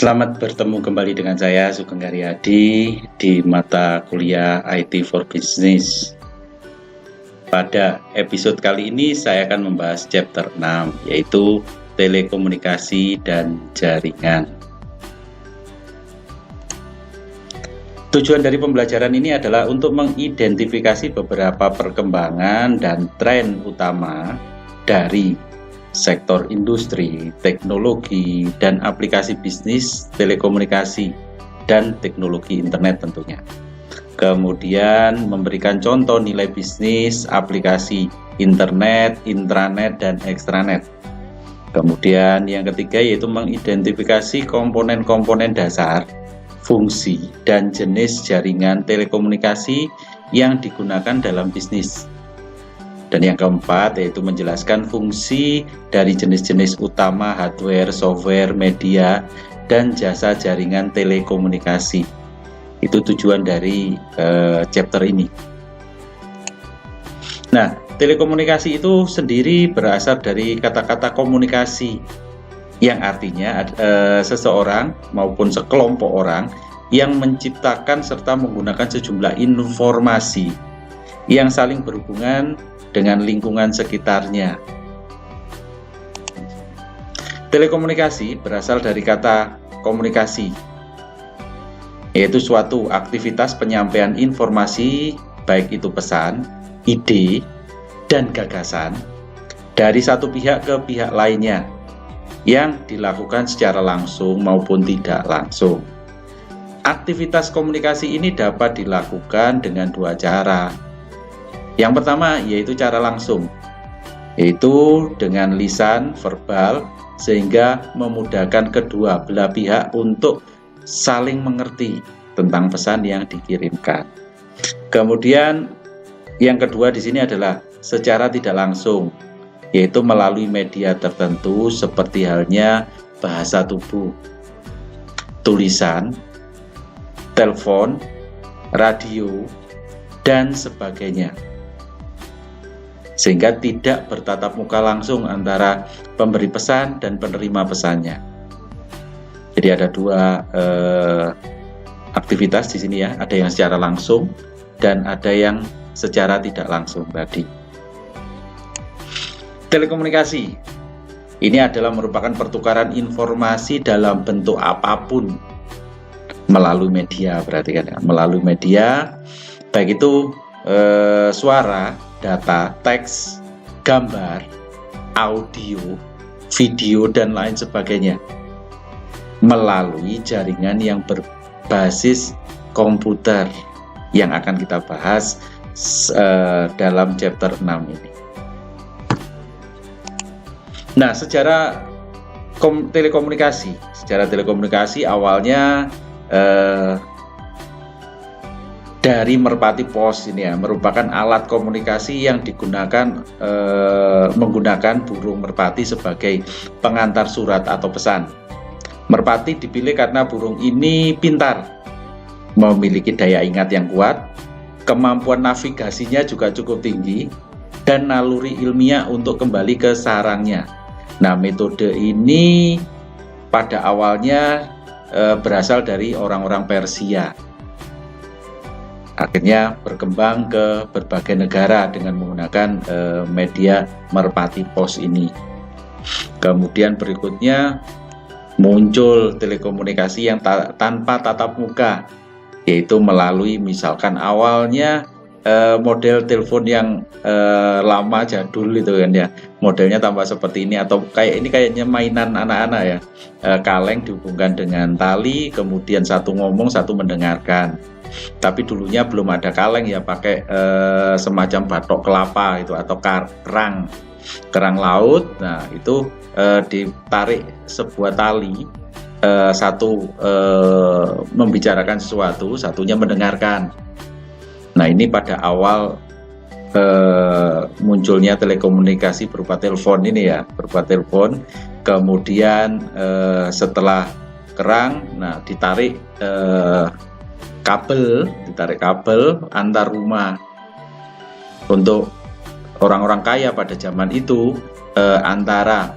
Selamat bertemu kembali dengan saya Sugeng Karyadi di mata kuliah IT for Business. Pada episode kali ini saya akan membahas chapter 6 yaitu telekomunikasi dan jaringan. Tujuan dari pembelajaran ini adalah untuk mengidentifikasi beberapa perkembangan dan tren utama dari sektor industri, teknologi, dan aplikasi bisnis, telekomunikasi, dan teknologi internet tentunya. Kemudian memberikan contoh nilai bisnis, aplikasi internet, intranet, dan extranet. Kemudian yang ketiga yaitu mengidentifikasi komponen-komponen dasar, fungsi, dan jenis jaringan telekomunikasi yang digunakan dalam bisnis. Dan yang keempat yaitu menjelaskan fungsi dari jenis-jenis utama hardware, software, media, dan jasa jaringan telekomunikasi. Itu tujuan dari chapter ini. Nah, telekomunikasi itu sendiri berasal dari kata-kata komunikasi, yang artinya seseorang maupun sekelompok orang yang menciptakan serta menggunakan sejumlah informasi yang saling berhubungan dengan lingkungan sekitarnya. Telekomunikasi berasal dari kata komunikasi, yaitu suatu aktivitas penyampaian informasi, baik itu pesan, ide, dan gagasan dari satu pihak ke pihak lainnya yang dilakukan secara langsung maupun tidak langsung. Aktivitas komunikasi ini dapat dilakukan dengan dua cara. Yang pertama yaitu cara langsung, yaitu dengan lisan verbal sehingga memudahkan kedua belah pihak untuk saling mengerti tentang pesan yang dikirimkan. Kemudian yang kedua di sini adalah secara tidak langsung, yaitu melalui media tertentu seperti halnya bahasa tubuh, tulisan, telepon, radio, dan sebagainya. Sehingga tidak bertatap muka langsung antara pemberi pesan dan penerima pesannya. Jadi ada dua aktivitas di sini ya, ada yang secara langsung dan ada yang secara tidak langsung tadi. Telekomunikasi ini adalah merupakan pertukaran informasi dalam bentuk apapun melalui media, berarti kan ya, melalui media baik itu suara, data, teks, gambar, audio, video, dan lain sebagainya melalui jaringan yang berbasis komputer yang akan kita bahas dalam chapter 6 ini. Nah, secara telekomunikasi awalnya dari merpati pos ini ya, merupakan alat komunikasi yang digunakan menggunakan burung merpati sebagai pengantar surat atau pesan. Merpati dipilih karena burung ini pintar, memiliki daya ingat yang kuat, kemampuan navigasinya juga cukup tinggi, dan naluri ilmiah untuk kembali ke sarangnya. Nah, metode ini pada awalnya berasal dari orang-orang Persia. Akhirnya berkembang ke berbagai negara dengan menggunakan media merpati pos ini. Kemudian berikutnya muncul telekomunikasi yang tanpa tatap muka, yaitu melalui misalkan awalnya model telepon yang lama jadul itu kan ya, modelnya tambah seperti ini, atau kayaknya mainan anak-anak ya, kaleng dihubungkan dengan tali, kemudian satu ngomong satu mendengarkan. Tapi dulunya belum ada kaleng ya, pakai semacam batok kelapa itu atau kerang laut. Nah itu ditarik sebuah tali, satu membicarakan sesuatu, satunya mendengarkan. Nah ini pada awal munculnya telekomunikasi berupa telepon ini ya, berupa telepon. Kemudian setelah kerang, nah ditarik kabel antar rumah. Untuk orang-orang kaya pada zaman itu antara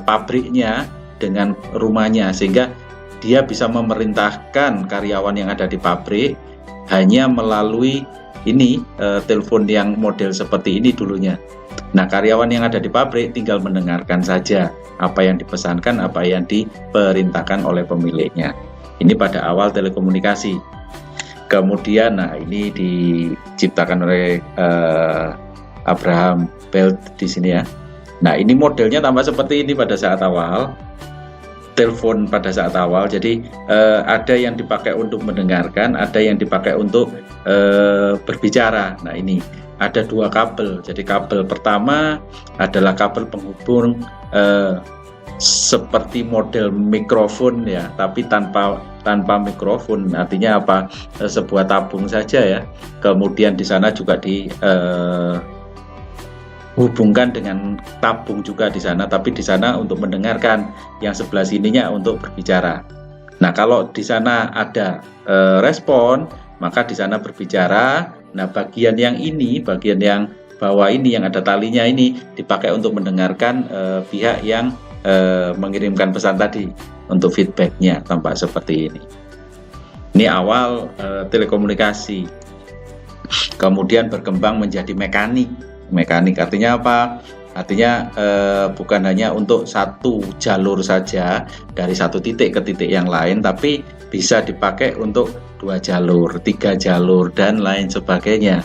pabriknya dengan rumahnya, sehingga dia bisa memerintahkan karyawan yang ada di pabrik hanya melalui ini telepon yang model seperti ini dulunya. Nah, karyawan yang ada di pabrik tinggal mendengarkan saja apa yang dipesankan, apa yang diperintahkan oleh pemiliknya. Ini pada awal telekomunikasi. Kemudian, nah ini diciptakan oleh Abraham Bell di sini ya. Nah, ini modelnya tampak seperti ini pada saat awal. Telepon pada saat awal, jadi ada yang dipakai untuk mendengarkan, ada yang dipakai untuk berbicara. Nah, ini ada dua kabel. Jadi kabel pertama adalah kabel penghubung seperti model mikrofon ya, tapi tanpa mikrofon. Artinya apa? Sebuah tabung saja ya. Kemudian di sana juga hubungkan dengan tabung juga di sana, tapi di sana untuk mendengarkan, yang sebelah sininya untuk berbicara. Nah, kalau di sana ada respon, maka di sana berbicara. Nah, bagian yang ini, bagian yang bawah ini yang ada talinya ini dipakai untuk mendengarkan pihak yang mengirimkan pesan tadi untuk feedbacknya, tampak seperti ini. Ini awal telekomunikasi. Kemudian berkembang menjadi mekanik. Mekanik artinya apa? Artinya bukan hanya untuk satu jalur saja dari satu titik ke titik yang lain, tapi bisa dipakai untuk 2 jalur, 3 jalur dan lain sebagainya.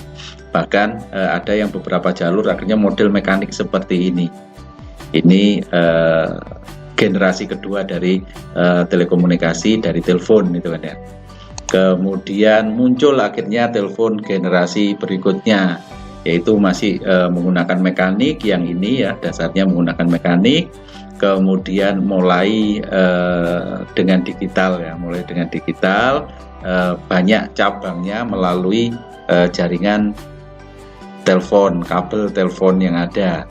Bahkan ada yang beberapa jalur akhirnya model mekanik seperti ini. Ini generasi kedua dari telekomunikasi, dari telepon itu kan ya. Kemudian muncul akhirnya telepon generasi berikutnya, yaitu masih menggunakan mekanik. Yang ini ya dasarnya menggunakan mekanik, kemudian mulai dengan digital ya, banyak cabangnya melalui jaringan telepon, kabel telepon yang ada.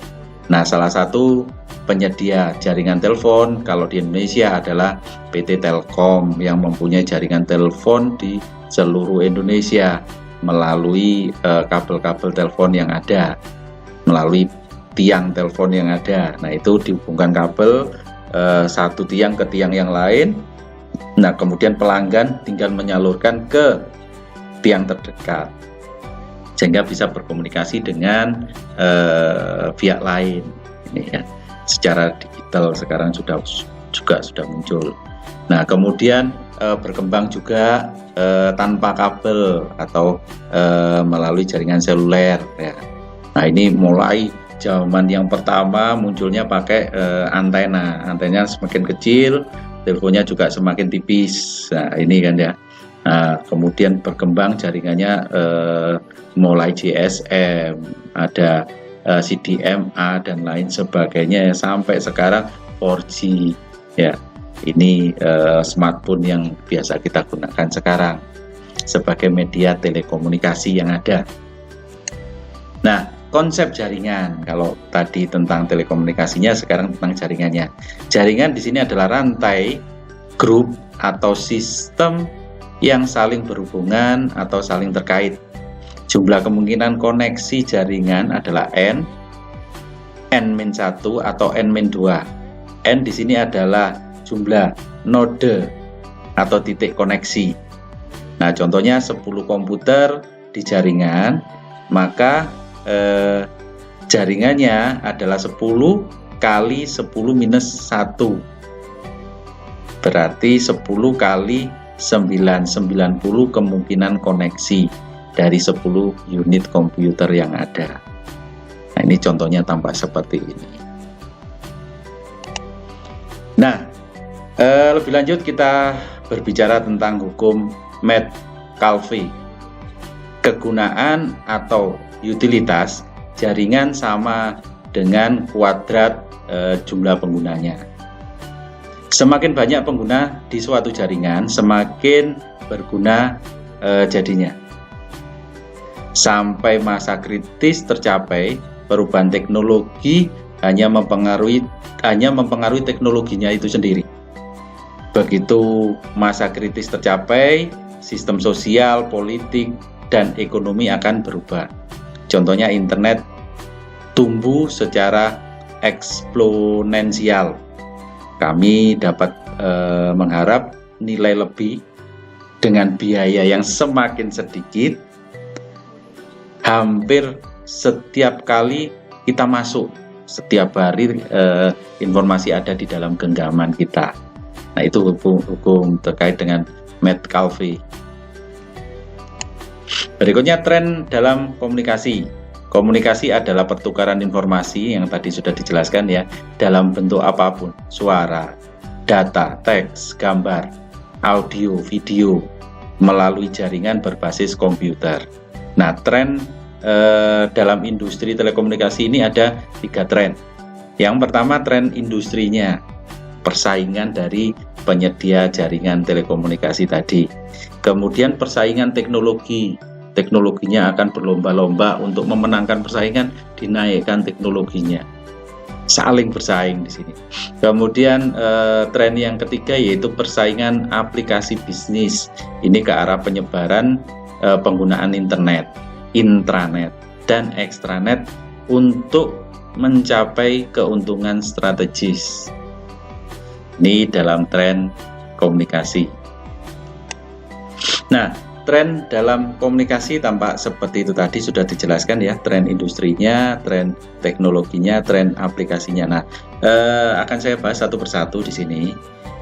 Nah, salah satu penyedia jaringan telepon kalau di Indonesia adalah PT Telkom yang mempunyai jaringan telepon di seluruh Indonesia melalui kabel-kabel telepon yang ada, melalui tiang telepon yang ada. Nah, itu dihubungkan kabel satu tiang ke tiang yang lain. Nah, kemudian pelanggan tinggal menyalurkan ke tiang terdekat sehingga bisa berkomunikasi dengan pihak lain. Ini ya, secara digital sekarang sudah muncul. Nah, kemudian berkembang juga tanpa kabel atau melalui jaringan seluler ya. Nah, ini mulai zaman yang pertama munculnya pakai antena. Antenanya semakin kecil, teleponnya juga semakin tipis. Nah, ini kan ya. Nah, kemudian berkembang jaringannya mulai GSM, ada CDMA dan lain sebagainya sampai sekarang 4G ya. Ini smartphone yang biasa kita gunakan sekarang sebagai media telekomunikasi yang ada. Nah, konsep jaringan, kalau tadi tentang telekomunikasinya, sekarang tentang jaringannya. Jaringan di sini adalah rantai, grup atau sistem yang saling berhubungan atau saling terkait. Jumlah kemungkinan koneksi jaringan adalah N-1 atau N-2. N di sini adalah jumlah node atau titik koneksi. Nah, contohnya 10 komputer di jaringan, maka jaringannya adalah 10 kali 10 minus 1. Berarti 10 kali 90 kemungkinan koneksi dari 10 unit komputer yang ada. Nah, ini contohnya tampak seperti ini. Nah, lebih lanjut kita berbicara tentang hukum Metcalfe. Kegunaan atau utilitas jaringan sama dengan kuadrat jumlah penggunanya. Semakin banyak pengguna di suatu jaringan, semakin berguna jadinya. Sampai masa kritis tercapai, perubahan teknologi hanya mempengaruhi teknologinya itu sendiri. Begitu masa kritis tercapai, sistem sosial, politik, dan ekonomi akan berubah. Contohnya internet tumbuh secara eksponensial. Kami dapat mengharap nilai lebih dengan biaya yang semakin sedikit. Hampir setiap kali kita masuk, setiap hari informasi ada di dalam genggaman kita. Nah, itu hukum terkait dengan Metcalfe. Berikutnya, tren dalam komunikasi. Komunikasi adalah pertukaran informasi yang tadi sudah dijelaskan ya, dalam bentuk apapun, suara, data, teks, gambar, audio, video, melalui jaringan berbasis komputer. Nah, tren dalam industri telekomunikasi ini ada 3 tren. Yang pertama, tren industrinya, persaingan dari penyedia jaringan telekomunikasi tadi. Kemudian persaingan teknologi. Teknologinya akan berlomba-lomba untuk memenangkan persaingan, dinaikkan teknologinya. Saling bersaing di sini. Kemudian tren yang ketiga yaitu persaingan aplikasi bisnis. Ini ke arah penyebaran penggunaan internet, intranet, dan extranet untuk mencapai keuntungan strategis. Ini dalam tren komunikasi. Nah, tren dalam komunikasi tampak seperti itu tadi sudah dijelaskan ya, tren industrinya, tren teknologinya, tren aplikasinya. Nah, akan saya bahas satu persatu di sini.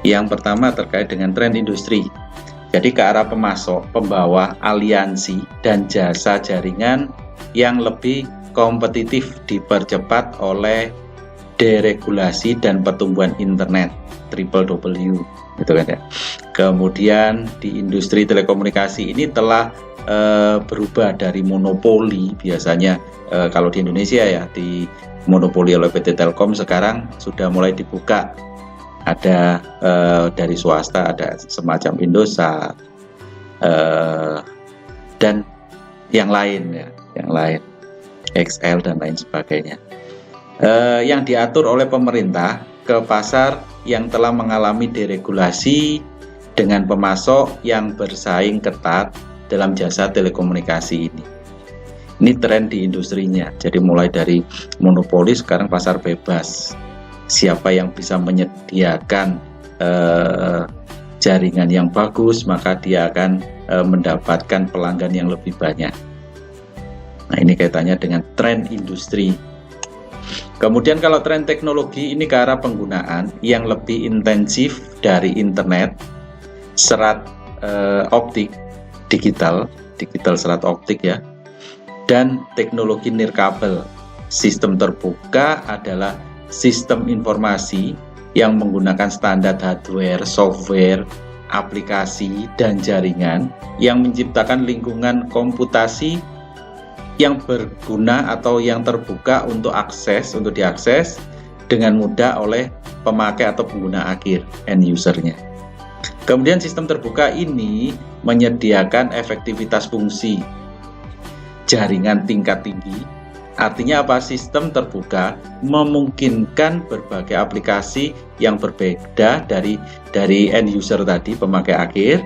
Yang pertama terkait dengan tren industri. Jadi ke arah pemasok, pembawa, aliansi, dan jasa jaringan yang lebih kompetitif dipercepat oleh deregulasi dan pertumbuhan internet, WWW, gitu kan ya. Kemudian di industri telekomunikasi ini telah berubah dari monopoli, biasanya kalau di Indonesia ya di monopoli oleh PT Telkom, sekarang sudah mulai dibuka, ada dari swasta, ada semacam Indosat dan yang lain ya, yang lain, XL dan lain sebagainya, yang diatur oleh pemerintah ke pasar yang telah mengalami deregulasi dengan pemasok yang bersaing ketat dalam jasa telekomunikasi ini. Ini tren di industrinya, jadi mulai dari monopoli sekarang pasar bebas. Siapa yang bisa menyediakan jaringan yang bagus, maka dia akan mendapatkan pelanggan yang lebih banyak. Nah, ini kaitannya dengan tren industri. Kemudian kalau tren teknologi ini ke arah penggunaan yang lebih intensif dari internet, serat optik, digital serat optik ya, dan teknologi nirkabel. Sistem terbuka adalah sistem informasi yang menggunakan standar hardware, software, aplikasi, dan jaringan yang menciptakan lingkungan komputasi yang berguna atau yang terbuka untuk diakses dengan mudah oleh pemakai atau pengguna akhir, end usernya. Kemudian sistem terbuka ini menyediakan efektivitas fungsi jaringan tingkat tinggi. Artinya apa? Sistem terbuka memungkinkan berbagai aplikasi yang berbeda dari end user tadi, pemakai akhir,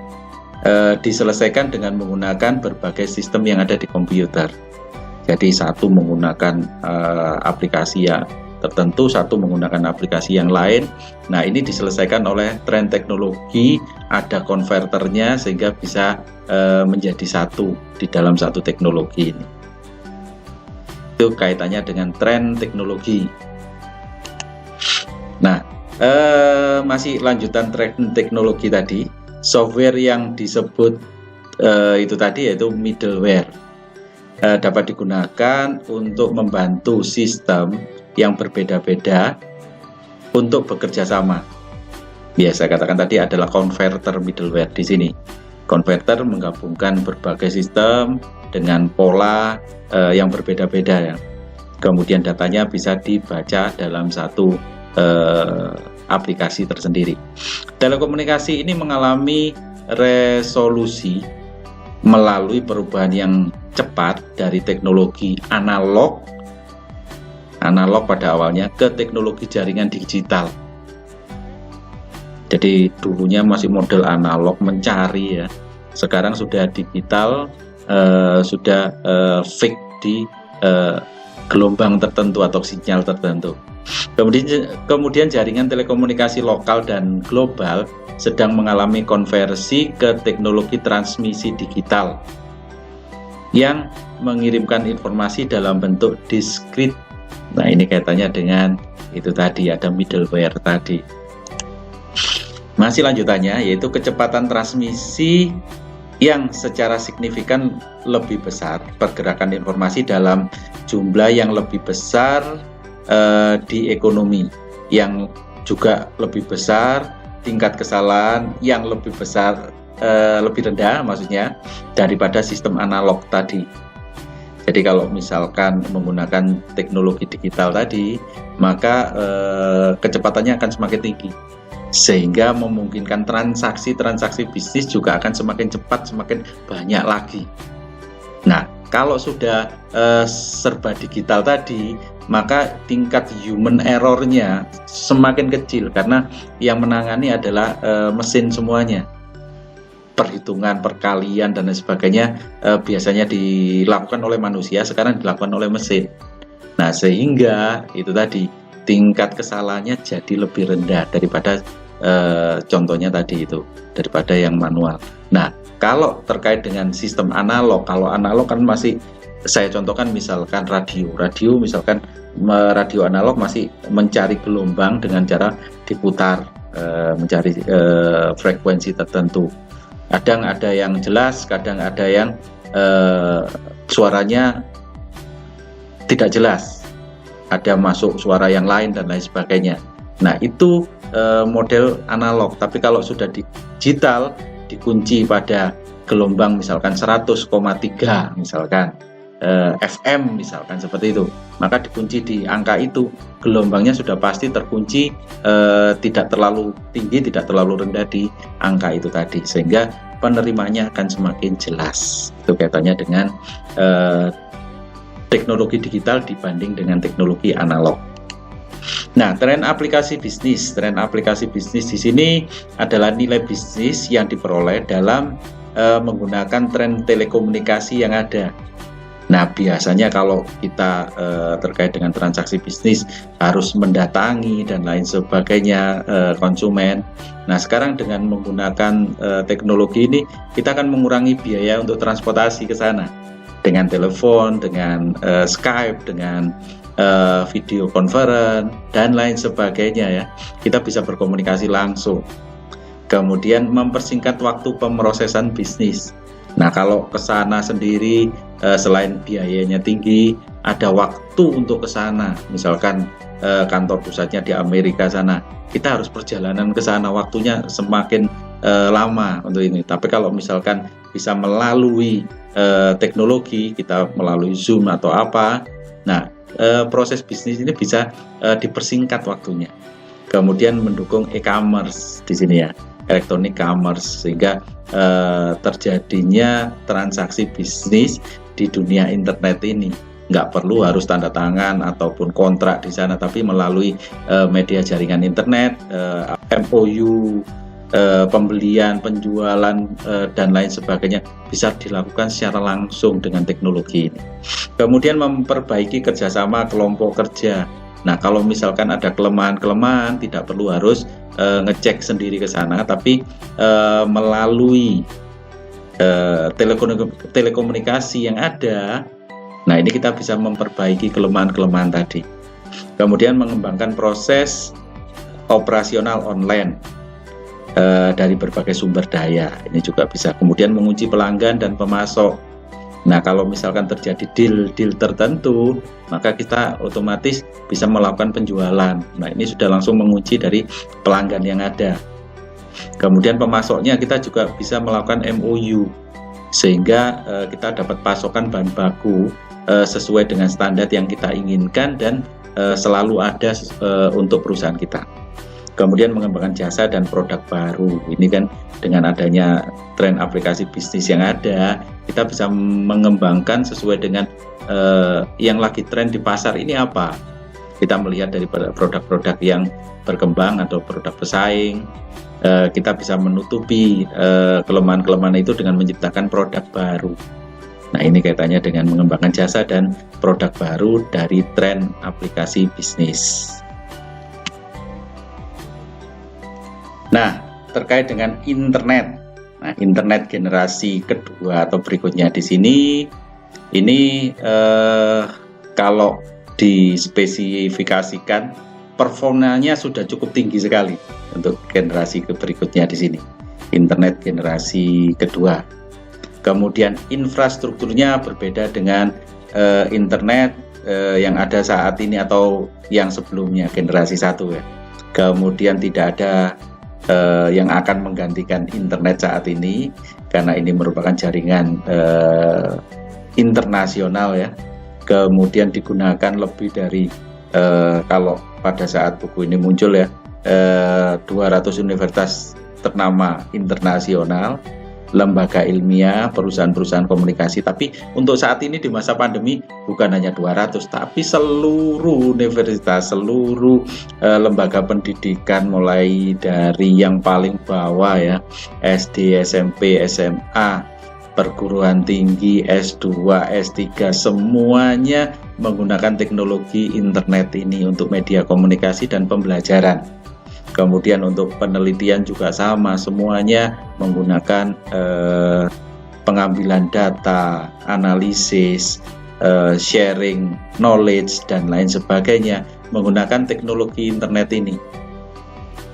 diselesaikan dengan menggunakan berbagai sistem yang ada di komputer. Jadi satu menggunakan aplikasi yang tertentu, satu menggunakan aplikasi yang lain. Nah, ini diselesaikan oleh tren teknologi, ada konverternya sehingga bisa menjadi satu di dalam satu teknologi ini. Itu kaitannya dengan tren teknologi. Nah, masih lanjutan tren teknologi tadi, software yang disebut itu tadi yaitu middleware. Dapat digunakan untuk membantu sistem yang berbeda-beda untuk bekerja sama. Biasa katakan tadi adalah converter middleware di sini. Converter menggabungkan berbagai sistem dengan pola yang berbeda-beda ya. Kemudian datanya bisa dibaca dalam satu aplikasi tersendiri. Telekomunikasi ini mengalami resolusi melalui perubahan yang cepat dari teknologi analog pada awalnya ke teknologi jaringan digital. Jadi dulunya masih model analog mencari ya, sekarang sudah digital, sudah fix di gelombang tertentu atau sinyal tertentu. Kemudian jaringan telekomunikasi lokal dan global sedang mengalami konversi ke teknologi transmisi digital yang mengirimkan informasi dalam bentuk diskrit. Nah, ini kaitannya dengan itu tadi, ada middleware tadi. Masih lanjutannya, yaitu kecepatan transmisi yang secara signifikan lebih besar, pergerakan informasi dalam jumlah yang lebih besar di ekonomi yang juga lebih besar, tingkat kesalahan yang lebih besar, lebih rendah maksudnya daripada sistem analog tadi. Jadi kalau misalkan menggunakan teknologi digital tadi, maka kecepatannya akan semakin tinggi, sehingga memungkinkan transaksi bisnis juga akan semakin cepat, semakin banyak lagi. Nah, kalau sudah serba digital tadi, maka tingkat human error-nya semakin kecil karena yang menangani adalah mesin semuanya. Perhitungan, perkalian, dan lain sebagainya biasanya dilakukan oleh manusia, sekarang dilakukan oleh mesin. Nah, sehingga itu tadi tingkat kesalahannya jadi lebih rendah daripada contohnya tadi itu, daripada yang manual. Nah, kalau terkait dengan sistem analog, kalau analog kan masih, saya contohkan misalkan radio misalkan radio analog masih mencari gelombang dengan cara diputar, mencari frekuensi tertentu. Kadang ada yang jelas, kadang ada yang suaranya tidak jelas, ada masuk suara yang lain dan lain sebagainya. Nah, itu model analog. Tapi kalau sudah digital, dikunci pada gelombang misalkan 100,3 misalkan FM misalkan seperti itu, maka dikunci di angka itu, gelombangnya sudah pasti terkunci, tidak terlalu tinggi, tidak terlalu rendah di angka itu tadi, sehingga penerimanya akan semakin jelas. Itu kaitannya dengan teknologi digital dibanding dengan teknologi analog. Nah, tren aplikasi bisnis di sini adalah nilai bisnis yang diperoleh dalam menggunakan tren telekomunikasi yang ada. Nah, biasanya kalau kita terkait dengan transaksi bisnis harus mendatangi dan lain sebagainya konsumen. Nah, sekarang dengan menggunakan teknologi ini, kita akan mengurangi biaya untuk transportasi ke sana dengan telepon, dengan Skype, dengan video conference dan lain sebagainya ya. Kita bisa berkomunikasi langsung. Kemudian mempersingkat waktu pemrosesan bisnis. Nah, kalau ke sana sendiri selain biayanya tinggi, ada waktu untuk ke sana. Misalkan kantor pusatnya di Amerika sana, kita harus perjalanan ke sana, waktunya semakin lama untuk ini. Tapi kalau misalkan bisa melalui teknologi, kita melalui Zoom atau apa, nah proses bisnis ini bisa dipersingkat waktunya. Kemudian mendukung e-commerce di sini ya, electronic commerce, sehingga terjadinya transaksi bisnis di dunia internet ini nggak perlu harus tanda tangan ataupun kontrak di sana, tapi melalui media jaringan internet, MOU, pembelian, penjualan, dan lain sebagainya bisa dilakukan secara langsung dengan teknologi ini. Kemudian memperbaiki kerjasama kelompok kerja. Nah, kalau misalkan ada kelemahan-kelemahan, tidak perlu harus ngecek sendiri ke sana, tapi melalui telekomunikasi yang ada. Nah, ini kita bisa memperbaiki kelemahan-kelemahan tadi. Kemudian mengembangkan proses operasional online dari berbagai sumber daya, ini juga bisa. Kemudian mengunci pelanggan dan pemasok. Nah, kalau misalkan terjadi deal tertentu, maka kita otomatis bisa melakukan penjualan. Nah, ini sudah langsung mengunci dari pelanggan yang ada. Kemudian pemasoknya kita juga bisa melakukan MOU, sehingga kita dapat pasokan bahan baku sesuai dengan standar yang kita inginkan dan selalu ada untuk perusahaan kita. Kemudian mengembangkan jasa dan produk baru. Ini kan dengan adanya tren aplikasi bisnis yang ada, kita bisa mengembangkan sesuai dengan yang lagi tren di pasar ini apa. Kita melihat dari produk-produk yang berkembang atau produk pesaing, kita bisa menutupi kelemahan-kelemahan itu dengan menciptakan produk baru. Nah, ini kaitannya dengan mengembangkan jasa dan produk baru dari tren aplikasi bisnis. Nah, terkait dengan internet. Nah, internet generasi kedua atau berikutnya di sini, ini kalau dispesifikasikan performanya sudah cukup tinggi sekali untuk generasi berikutnya di sini. Internet generasi kedua. Kemudian infrastrukturnya berbeda dengan internet yang ada saat ini atau yang sebelumnya generasi 1 ya. Kemudian tidak ada yang akan menggantikan internet saat ini karena ini merupakan jaringan internasional ya. Kemudian digunakan lebih dari kalau pada saat buku ini muncul ya 200 universitas ternama internasional, lembaga ilmiah, perusahaan-perusahaan komunikasi. Tapi untuk saat ini di masa pandemi bukan hanya 200, tapi seluruh universitas, seluruh lembaga pendidikan mulai dari yang paling bawah ya, SD, SMP, SMA, perguruan tinggi, S2, S3, semuanya menggunakan teknologi internet ini untuk media komunikasi dan pembelajaran. Kemudian untuk penelitian juga sama, semuanya menggunakan pengambilan data, analisis, sharing knowledge dan lain sebagainya menggunakan teknologi internet ini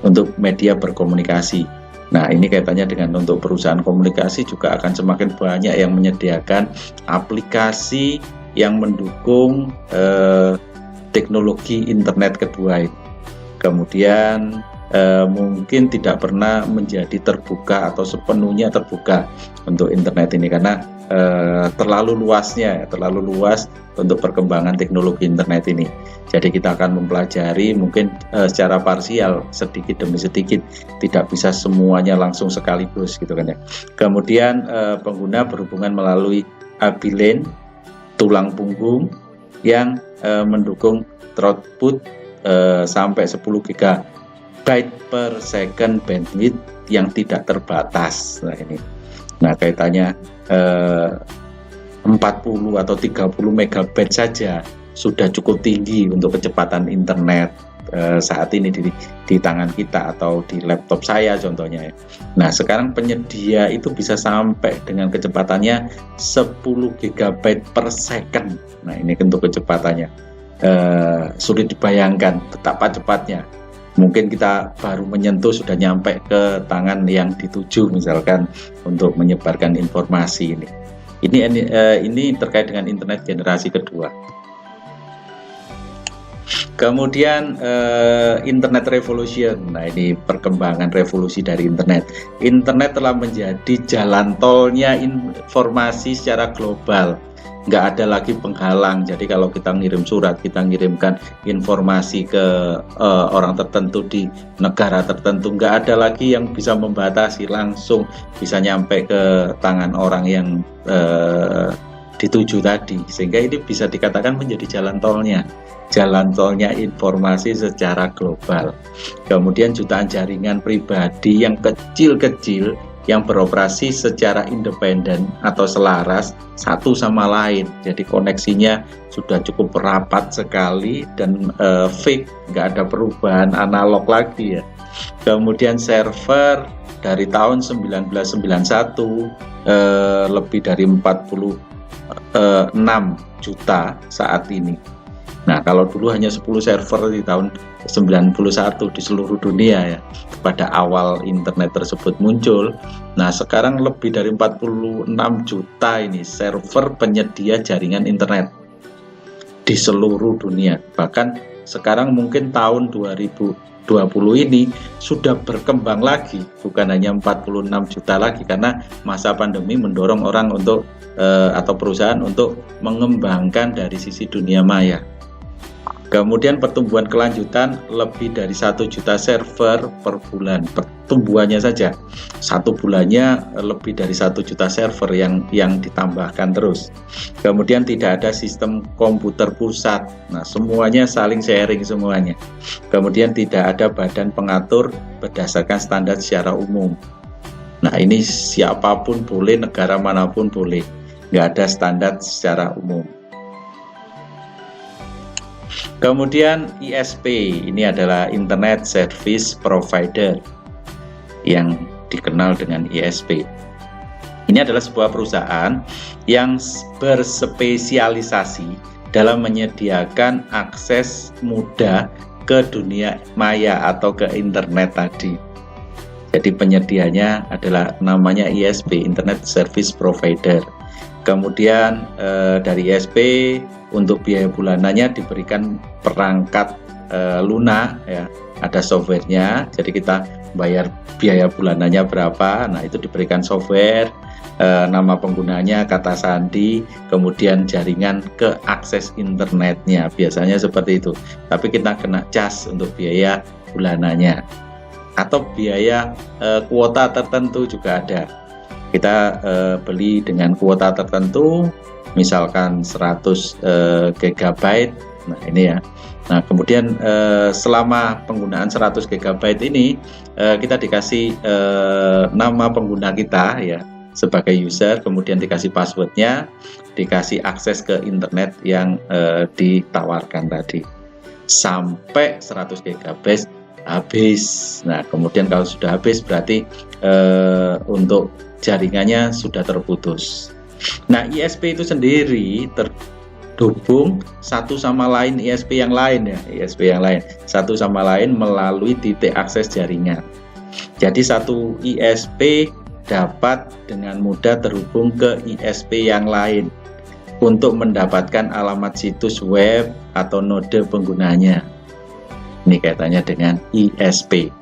untuk media berkomunikasi. Nah, ini kaitannya dengan untuk perusahaan komunikasi juga akan semakin banyak yang menyediakan aplikasi yang mendukung teknologi internet kedua ini. Kemudian mungkin tidak pernah menjadi terbuka atau sepenuhnya terbuka untuk internet ini karena terlalu luas untuk perkembangan teknologi internet ini. Jadi kita akan mempelajari mungkin secara parsial sedikit demi sedikit, tidak bisa semuanya langsung sekaligus gitu kan ya. Kemudian pengguna berhubungan melalui ABLAN tulang punggung yang mendukung throughput sampai 10 GB per second bandwidth yang tidak terbatas. Nah ini, kaitannya 40 atau 30 MB saja sudah cukup tinggi untuk kecepatan internet saat ini di tangan kita atau di laptop saya contohnya ya. Nah sekarang penyedia itu bisa sampai dengan kecepatannya 10 GB per second. Nah ini untuk kecepatannya sulit dibayangkan betapa cepatnya. Mungkin kita baru menyentuh sudah nyampe ke tangan yang dituju misalkan untuk menyebarkan informasi ini. Ini terkait dengan internet generasi kedua. Kemudian internet revolution. Nah ini perkembangan revolusi dari internet. Internet telah menjadi jalan tolnya informasi secara global. Nggak ada lagi penghalang. Jadi kalau kita ngirim surat, kita ngirimkan informasi ke orang tertentu di negara tertentu, nggak ada lagi yang bisa membatasi, langsung bisa nyampe ke tangan orang yang dituju tadi. Sehingga ini bisa dikatakan menjadi jalan tolnya informasi secara global. Kemudian jutaan jaringan pribadi yang kecil-kecil yang beroperasi secara independen atau selaras satu sama lain. Jadi koneksinya sudah cukup rapat sekali dan fix, nggak ada perubahan analog lagi ya. Kemudian server dari tahun 1991 lebih dari 46 juta saat ini. Nah kalau dulu hanya 10 server di tahun 91 di seluruh dunia ya pada awal internet tersebut muncul. Nah sekarang lebih dari 46 juta ini server penyedia jaringan internet di seluruh dunia. Bahkan sekarang mungkin tahun 2020 ini sudah berkembang lagi, bukan hanya 46 juta lagi karena masa pandemi mendorong orang untuk atau perusahaan untuk mengembangkan dari sisi dunia maya. Kemudian pertumbuhan kelanjutan lebih dari 1 juta server per bulan. Pertumbuhannya saja 1 bulannya lebih dari 1 juta server yang ditambahkan terus. Kemudian tidak ada sistem komputer pusat. Nah, semuanya saling sharing semuanya. Kemudian tidak ada badan pengatur berdasarkan standar secara umum. Nah, ini siapapun boleh, negara manapun boleh. Nggak ada standar secara umum. Kemudian ISP, ini adalah Internet Service Provider. yang dikenal dengan ISP. Ini adalah sebuah perusahaan yang berspesialisasi dalam menyediakan akses mudah ke dunia maya atau ke internet tadi. Jadi penyedianya adalah namanya ISP, Internet Service Provider. Kemudian dari ISP untuk biaya bulanannya diberikan perangkat lunak, ya, ada softwarenya. Jadi kita bayar biaya bulanannya berapa, nah itu diberikan software, nama penggunanya, kata sandi, kemudian jaringan ke akses internetnya, biasanya seperti itu. Tapi kita kena cas untuk biaya bulanannya, atau biaya kuota tertentu juga ada. Kita beli dengan kuota tertentu, misalkan 100 GB. Nah ini ya. Nah kemudian selama penggunaan 100 GB ini kita dikasih nama pengguna kita, ya, sebagai user, kemudian dikasih passwordnya, dikasih akses ke internet yang ditawarkan tadi sampai 100 GB habis. Nah kemudian kalau sudah habis berarti untuk jaringannya sudah terputus. Nah ISP itu sendiri terhubung satu sama lain ISP yang lain, ya, ISP yang lain satu sama lain melalui titik akses jaringan. Jadi satu ISP dapat dengan mudah terhubung ke ISP yang lain untuk mendapatkan alamat situs web atau node penggunanya. Ini kaitannya dengan ISP.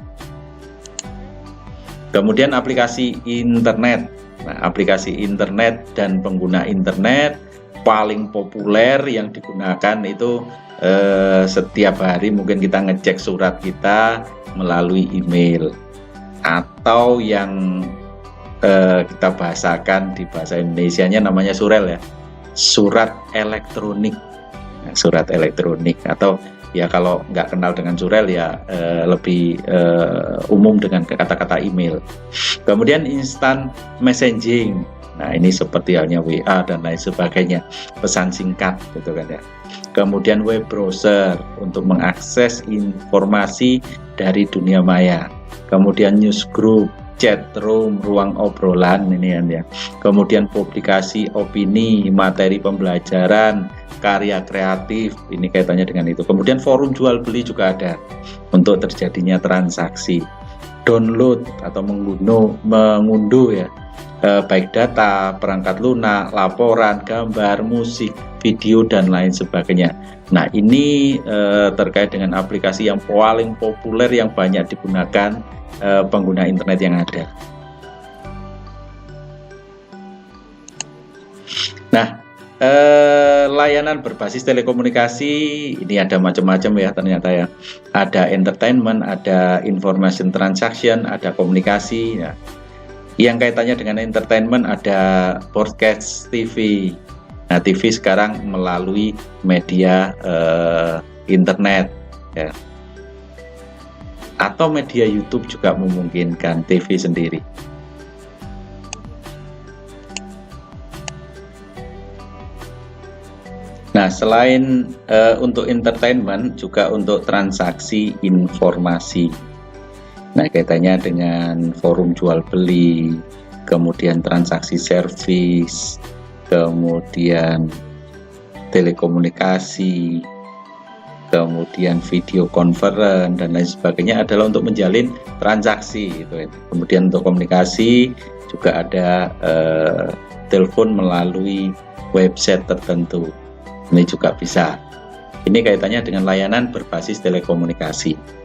Kemudian aplikasi internet. Nah, aplikasi internet dan pengguna internet paling populer yang digunakan itu setiap hari mungkin kita ngecek surat kita melalui email, atau yang kita bahasakan di bahasa Indonesianya namanya surel, ya, surat elektronik. Nah, surat elektronik, atau ya kalau nggak kenal dengan surel ya lebih umum dengan kata-kata email. Kemudian instant messaging. Nah ini seperti halnya WA dan lain sebagainya, pesan singkat gitu kan ya. Kemudian web browser untuk mengakses informasi dari dunia maya. Kemudian newsgroup, chat room, ruang obrolan ini kan ya. Kemudian publikasi opini, materi pembelajaran, karya kreatif, ini kaitannya dengan itu. Kemudian forum jual beli juga ada untuk terjadinya transaksi. Download atau mengunduh ya, baik data, perangkat lunak, laporan, gambar, musik, video dan lain sebagainya. Nah ini terkait dengan aplikasi yang paling populer yang banyak digunakan pengguna internet yang ada. Nah layanan berbasis telekomunikasi ini ada macam-macam ya ternyata ya. Ada entertainment, ada information transaction, ada komunikasi ya. Yang kaitannya dengan entertainment ada broadcast TV. Nah TV sekarang melalui media internet ya, atau media YouTube juga memungkinkan TV sendiri. Nah selain untuk entertainment juga untuk transaksi informasi. Nah kaitannya dengan forum jual beli, kemudian transaksi servis, kemudian telekomunikasi, kemudian video conference dan lain sebagainya adalah untuk menjalin transaksi gitu ya. Kemudian untuk komunikasi juga ada telepon melalui website tertentu, ini juga bisa. Ini kaitannya dengan layanan berbasis telekomunikasi.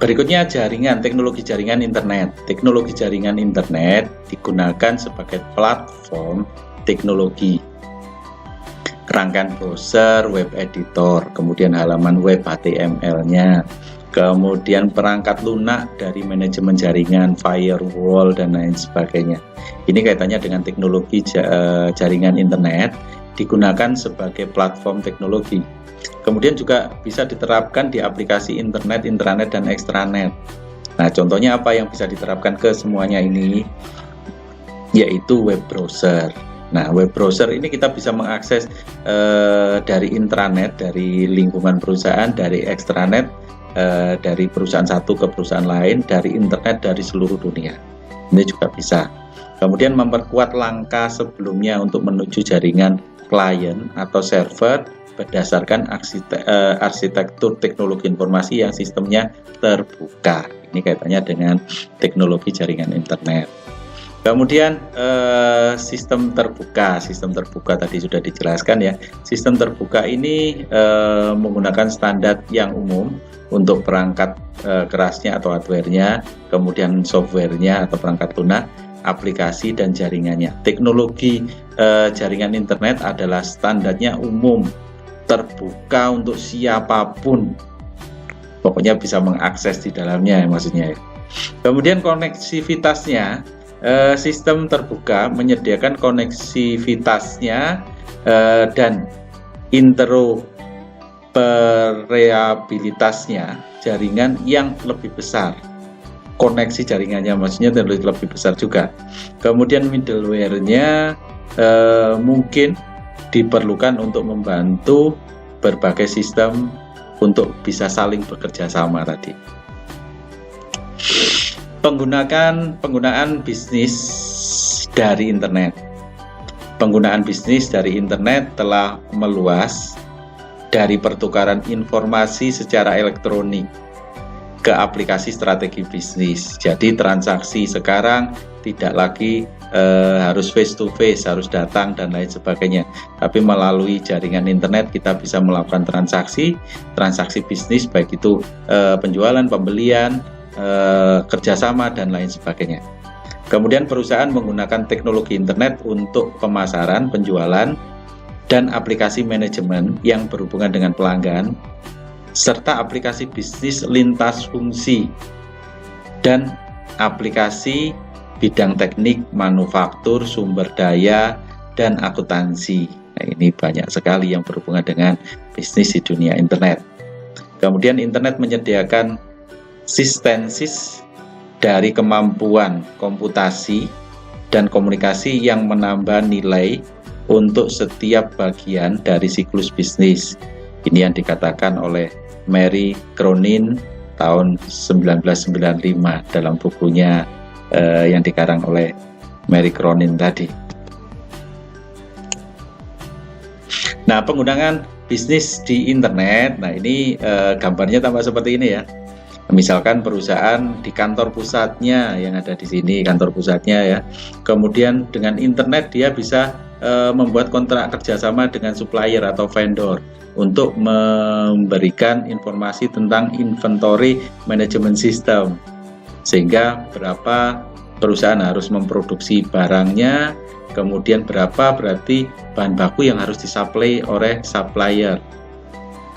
Berikutnya jaringan, teknologi jaringan internet. Teknologi jaringan internet digunakan sebagai platform teknologi, rangkaian browser, web editor, kemudian halaman web HTML-nya, kemudian perangkat lunak dari manajemen jaringan, firewall dan lain sebagainya. Ini kaitannya dengan teknologi jaringan internet digunakan sebagai platform teknologi. Kemudian juga bisa diterapkan di aplikasi internet, intranet dan extranet. Nah, contohnya apa yang bisa diterapkan ke semuanya ini? Yaitu web browser. Nah, web browser ini kita bisa mengakses dari intranet, dari lingkungan perusahaan, dari extranet, dari perusahaan satu ke perusahaan lain, dari internet dari seluruh dunia. Ini juga bisa. Kemudian memperkuat langkah sebelumnya untuk menuju jaringan klien atau server berdasarkan arsitektur teknologi informasi yang sistemnya terbuka. Ini kaitannya dengan teknologi jaringan internet. Kemudian sistem terbuka tadi sudah dijelaskan ya. Sistem terbuka ini menggunakan standar yang umum untuk perangkat kerasnya atau hardware-nya, kemudian software-nya atau perangkat lunak, aplikasi dan jaringannya. Teknologi jaringan internet adalah standarnya umum, terbuka untuk siapapun. Pokoknya bisa mengakses di dalamnya maksudnya. Kemudian koneksivitasnya, sistem terbuka menyediakan koneksivitasnya dan interoperabilitasnya jaringan yang lebih besar. Koneksi jaringannya maksudnya lebih besar juga. Kemudian middleware-nya mungkin diperlukan untuk membantu berbagai sistem untuk bisa saling bekerja sama tadi. Penggunaan bisnis dari internet. Penggunaan bisnis dari internet telah meluas dari pertukaran informasi secara elektronik ke aplikasi strategi bisnis. Jadi transaksi sekarang tidak lagi harus face to face, harus datang dan lain sebagainya, tapi melalui jaringan internet kita bisa melakukan transaksi bisnis, baik itu penjualan, pembelian, kerjasama dan lain sebagainya. Kemudian perusahaan menggunakan teknologi internet untuk pemasaran, penjualan, dan aplikasi manajemen yang berhubungan dengan pelanggan, serta aplikasi bisnis lintas fungsi dan aplikasi bidang teknik, manufaktur, sumber daya, dan akuntansi. Nah, ini banyak sekali yang berhubungan dengan bisnis di dunia internet. Kemudian internet menyediakan sistensis dari kemampuan komputasi dan komunikasi yang menambah nilai untuk setiap bagian dari siklus bisnis. Ini yang dikatakan oleh Mary Cronin tahun 1995 dalam bukunya yang dikarang oleh Mary Cronin tadi. Nah, penggunaan bisnis di internet, nah ini gambarnya tampak seperti ini ya. Misalkan perusahaan di kantor pusatnya yang ada di sini, kantor pusatnya ya. Kemudian dengan internet dia bisa membuat kontrak kerjasama dengan supplier atau vendor untuk memberikan informasi tentang inventory management system, sehingga berapa perusahaan harus memproduksi barangnya, kemudian berapa berarti bahan baku yang harus disuplai oleh supplier.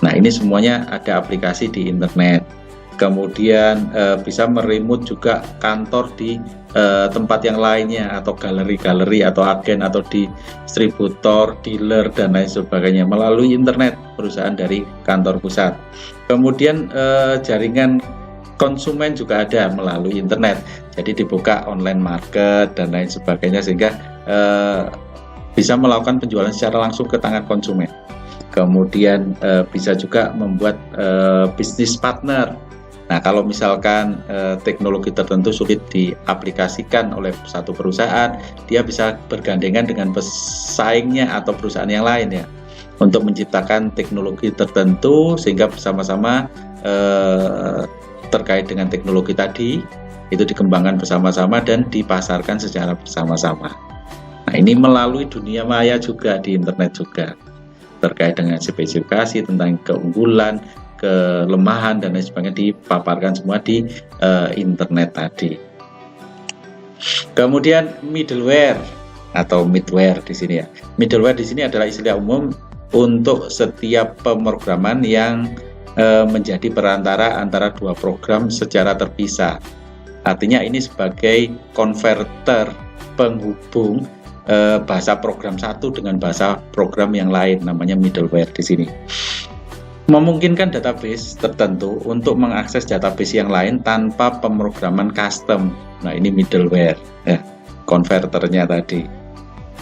Nah, ini semuanya ada aplikasi di internet. Kemudian bisa meremote juga kantor di tempat yang lainnya, atau galeri-galeri atau agen atau distributor, dealer dan lain sebagainya melalui internet perusahaan dari kantor pusat. Kemudian jaringan konsumen juga ada melalui internet, jadi dibuka online market dan lain sebagainya, sehingga bisa melakukan penjualan secara langsung ke tangan konsumen. Kemudian bisa juga membuat bisnis partner. Nah, kalau misalkan teknologi tertentu sulit diaplikasikan oleh satu perusahaan, dia bisa bergandengan dengan pesaingnya atau perusahaan yang lain ya, untuk menciptakan teknologi tertentu sehingga bersama-sama terkait dengan teknologi tadi itu dikembangkan bersama-sama dan dipasarkan secara bersama-sama. Nah, ini melalui dunia maya juga, di internet juga, terkait dengan spesifikasi tentang keunggulan, kelemahan dan lain sebagainya dipaparkan semua di internet tadi. Kemudian middleware atau midware di sini ya. Middleware di sini adalah istilah umum untuk setiap pemrograman yang menjadi perantara antara dua program secara terpisah. Artinya ini sebagai konverter penghubung bahasa program satu dengan bahasa program yang lain, namanya middleware di sini. Memungkinkan database tertentu untuk mengakses database yang lain tanpa pemrograman custom. Nah, ini middleware ya, konverternya tadi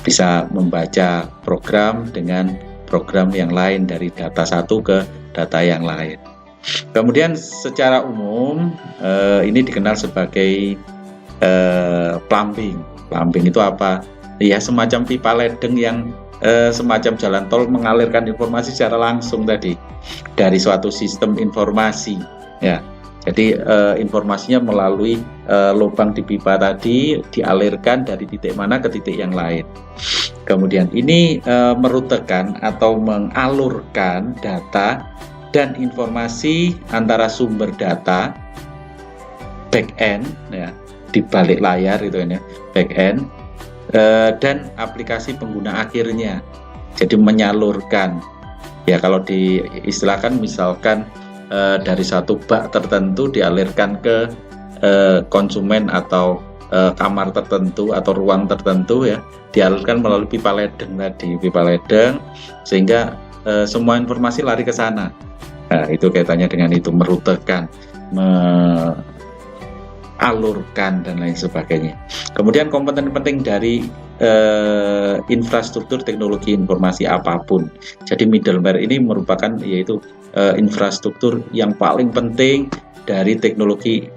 bisa membaca program dengan program yang lain dari data satu ke data yang lain. Kemudian secara umum ini dikenal sebagai plumbing. Plumbing itu apa? Ya semacam pipa ledeng yang semacam jalan tol mengalirkan informasi secara langsung tadi dari suatu sistem informasi. Ya, jadi informasinya melalui lubang di pipa tadi dialirkan dari titik mana ke titik yang lain. Kemudian ini merutekan atau mengalurkan data dan informasi antara sumber data back end ya di balik layar itu ya back end dan aplikasi pengguna akhirnya. Jadi menyalurkan ya, kalau diistilahkan misalkan dari satu bak tertentu dialirkan ke konsumen atau kamar tertentu atau ruang tertentu ya, dialirkan melalui pipa ledeng tadi, pipa ledeng, sehingga semua informasi lari ke sana. Nah, itu kaitannya dengan itu, merutekan, alurkan dan lain sebagainya. Kemudian komponen penting dari infrastruktur teknologi informasi apapun. Jadi middleware ini merupakan yaitu infrastruktur yang paling penting dari teknologi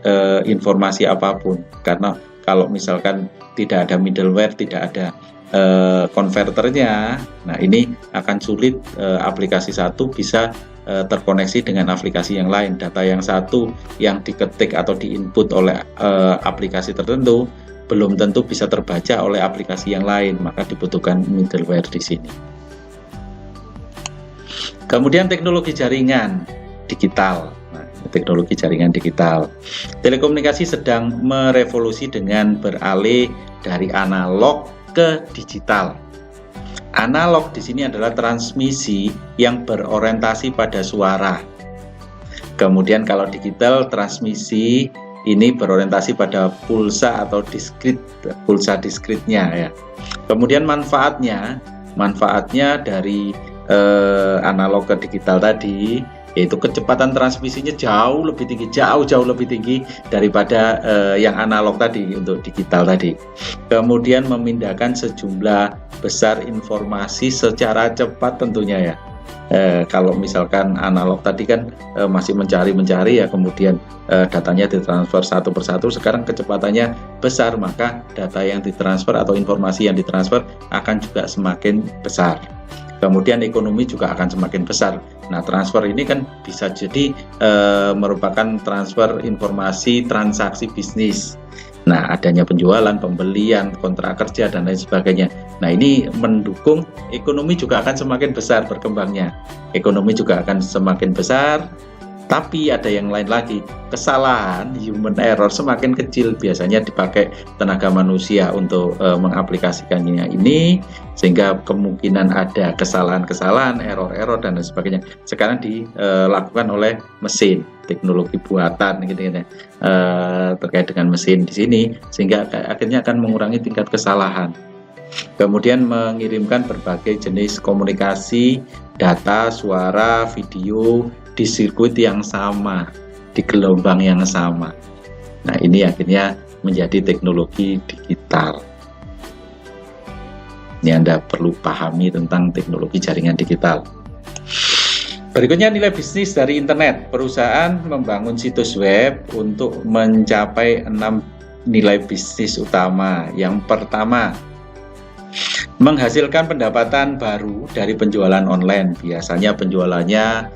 informasi apapun. Karena kalau misalkan tidak ada middleware, tidak ada konverternya, nah ini akan sulit aplikasi satu bisa terkoneksi dengan aplikasi yang lain. Data yang satu yang diketik atau diinput oleh aplikasi tertentu belum tentu bisa terbaca oleh aplikasi yang lain, maka dibutuhkan middleware di sini. Kemudian teknologi jaringan digital. Nah, teknologi jaringan digital. Telekomunikasi sedang merevolusi dengan beralih dari analog ke digital. Analog di sini adalah transmisi yang berorientasi pada suara. Kemudian kalau digital, transmisi ini berorientasi pada pulsa atau diskrit, pulsa diskritnya ya. Kemudian manfaatnya dari analog ke digital tadi, yaitu kecepatan transmisinya jauh lebih tinggi, jauh lebih tinggi daripada yang analog tadi untuk digital tadi. Kemudian memindahkan sejumlah besar informasi secara cepat tentunya ya. Kalau misalkan analog tadi kan masih mencari ya, kemudian datanya ditransfer satu persatu, sekarang kecepatannya besar, maka data yang ditransfer atau informasi yang ditransfer akan juga semakin besar. Kemudian ekonomi juga akan semakin besar. Nah, transfer ini kan bisa jadi merupakan transfer informasi transaksi bisnis. Nah, adanya penjualan, pembelian, kontrak kerja, dan lain sebagainya. Nah, ini mendukung ekonomi juga akan semakin besar berkembangnya. Ekonomi juga akan semakin besar, tapi ada yang lain lagi. Kesalahan, human error semakin kecil, biasanya dipakai tenaga manusia untuk mengaplikasikannya ini, sehingga kemungkinan ada kesalahan-kesalahan, error-error, dan lain sebagainya sekarang dilakukan oleh mesin, teknologi buatan gitu ya, terkait dengan mesin di sini, sehingga akhirnya akan mengurangi tingkat kesalahan. Kemudian mengirimkan berbagai jenis komunikasi, data, suara, video di sirkuit yang sama, di gelombang yang sama. Nah, ini akhirnya menjadi teknologi digital. Ini Anda perlu pahami tentang teknologi jaringan digital. Berikutnya nilai bisnis dari internet. Perusahaan membangun situs web untuk mencapai 6 nilai bisnis utama. Yang pertama, menghasilkan pendapatan baru dari penjualan online. Biasanya penjualannya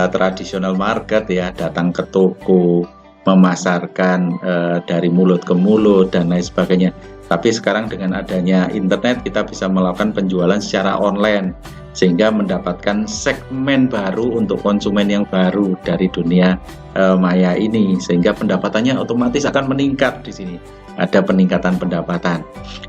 tradisional market ya, datang ke toko, memasarkan dari mulut ke mulut dan lain sebagainya. Tapi sekarang dengan adanya internet, kita bisa melakukan penjualan secara online, sehingga mendapatkan segmen baru untuk konsumen yang baru dari dunia maya ini, sehingga pendapatannya otomatis akan meningkat di sini. Ada peningkatan pendapatan.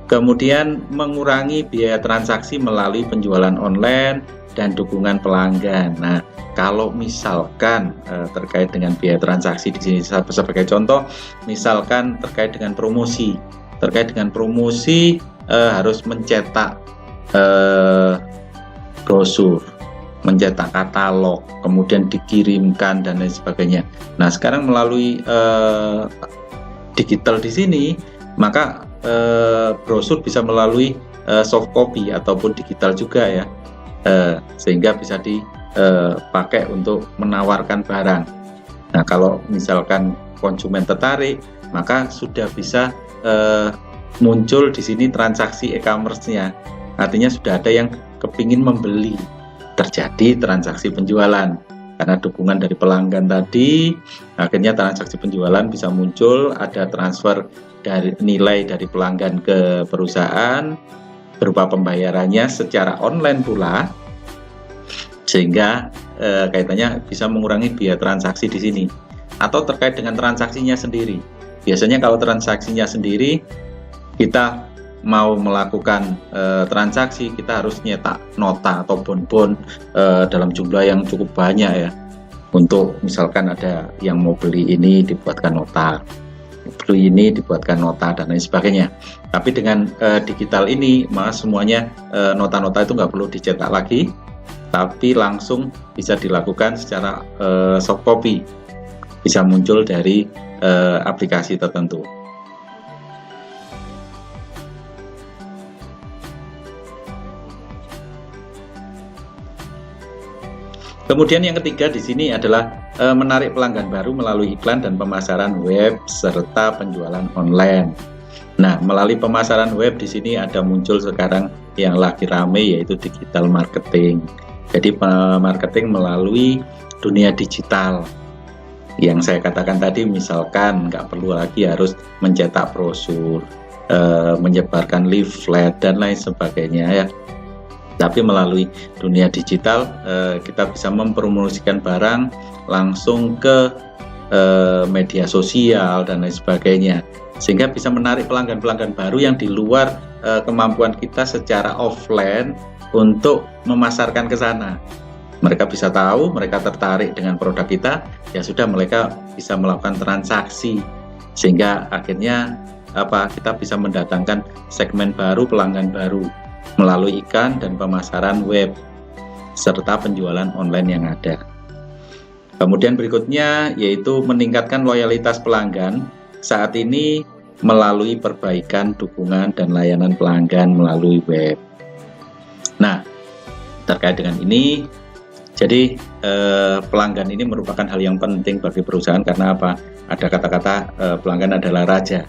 Kemudian mengurangi biaya transaksi melalui penjualan online dan dukungan pelanggan. Nah, kalau misalkan terkait dengan biaya transaksi di sini sebagai contoh, misalkan terkait dengan promosi. Terkait dengan promosi harus mencetak brosur, mencetak katalog, kemudian dikirimkan dan lain sebagainya. Nah, sekarang melalui digital di sini, maka brosur bisa melalui soft copy ataupun digital juga ya, sehingga bisa pakai untuk menawarkan barang. Nah, kalau misalkan konsumen tertarik, maka sudah bisa muncul di sini transaksi e-commerce-nya. Artinya sudah ada yang kepingin membeli, terjadi transaksi penjualan. Karena dukungan dari pelanggan tadi, akhirnya transaksi penjualan bisa muncul, ada transfer dari nilai dari pelanggan ke perusahaan, berupa pembayarannya secara online pula, sehingga kaitannya bisa mengurangi biaya transaksi di sini. Atau terkait dengan transaksinya sendiri. Biasanya kalau transaksinya sendiri, kita mau melakukan transaksi, kita harus nyetak nota atau bon-bon dalam jumlah yang cukup banyak ya. Untuk misalkan ada yang mau beli ini dibuatkan nota, beli ini dibuatkan nota dan lain sebagainya. Tapi dengan digital ini, maka semuanya nota-nota itu nggak perlu dicetak lagi, tapi langsung bisa dilakukan secara soft copy, bisa muncul dari aplikasi tertentu. Kemudian yang ketiga di sini adalah menarik pelanggan baru melalui iklan dan pemasaran web serta penjualan online. Nah, melalui pemasaran web di sini ada muncul sekarang yang lagi rame, yaitu digital marketing. Jadi marketing melalui dunia digital. Yang saya katakan tadi, misalkan nggak perlu lagi harus mencetak brosur, menyebarkan leaflet dan lain sebagainya ya. Tapi melalui dunia digital kita bisa mempromosikan barang langsung ke media sosial dan lain sebagainya, sehingga bisa menarik pelanggan-pelanggan baru yang di luar kemampuan kita secara offline untuk memasarkan ke sana. Mereka bisa tahu, mereka tertarik dengan produk kita, ya sudah, mereka bisa melakukan transaksi, sehingga akhirnya kita bisa mendatangkan segmen baru, pelanggan baru melalui iklan dan pemasaran web serta penjualan online yang ada. Kemudian berikutnya yaitu meningkatkan loyalitas pelanggan saat ini melalui perbaikan dukungan dan layanan pelanggan melalui web. Nah, terkait dengan ini, jadi pelanggan ini merupakan hal yang penting bagi perusahaan. Karena apa? Ada kata-kata pelanggan adalah raja.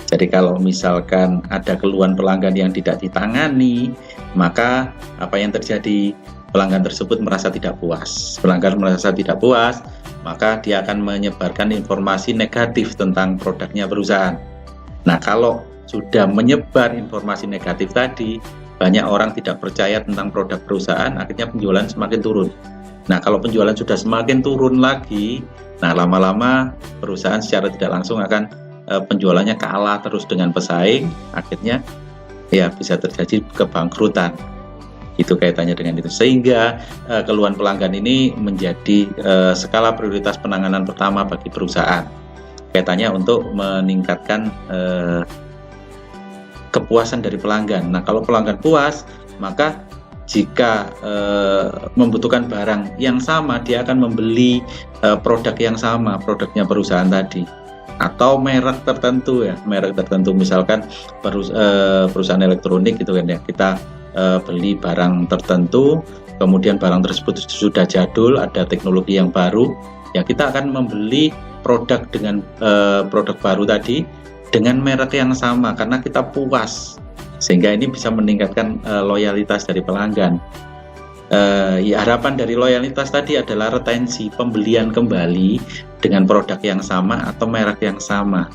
Jadi kalau misalkan ada keluhan pelanggan yang tidak ditangani, maka apa yang terjadi? Pelanggan tersebut merasa tidak puas. Pelanggan merasa tidak puas, maka dia akan menyebarkan informasi negatif tentang produknya perusahaan. Nah, kalau sudah menyebar informasi negatif tadi, banyak orang tidak percaya tentang produk perusahaan, akhirnya penjualan semakin turun. Nah, kalau penjualan sudah semakin turun lagi, nah lama-lama perusahaan secara tidak langsung akan penjualannya kalah terus dengan pesaing, akhirnya ya bisa terjadi kebangkrutan. Itu kaitannya dengan itu, sehingga keluhan pelanggan ini menjadi skala prioritas penanganan pertama bagi perusahaan, kaitannya untuk meningkatkan kepuasan dari pelanggan. Nah, kalau pelanggan puas, maka jika membutuhkan barang yang sama, dia akan membeli produk yang sama, produknya perusahaan tadi, atau merek tertentu ya, merek tertentu, misalkan perusahaan elektronik gitu kan ya, kita beli barang tertentu, kemudian barang tersebut sudah jadul, ada teknologi yang baru, ya kita akan membeli produk dengan produk baru tadi dengan merek yang sama karena kita puas, sehingga ini bisa meningkatkan loyalitas dari pelanggan. Ya, harapan dari loyalitas tadi adalah retensi, pembelian kembali dengan produk yang sama atau merek yang sama.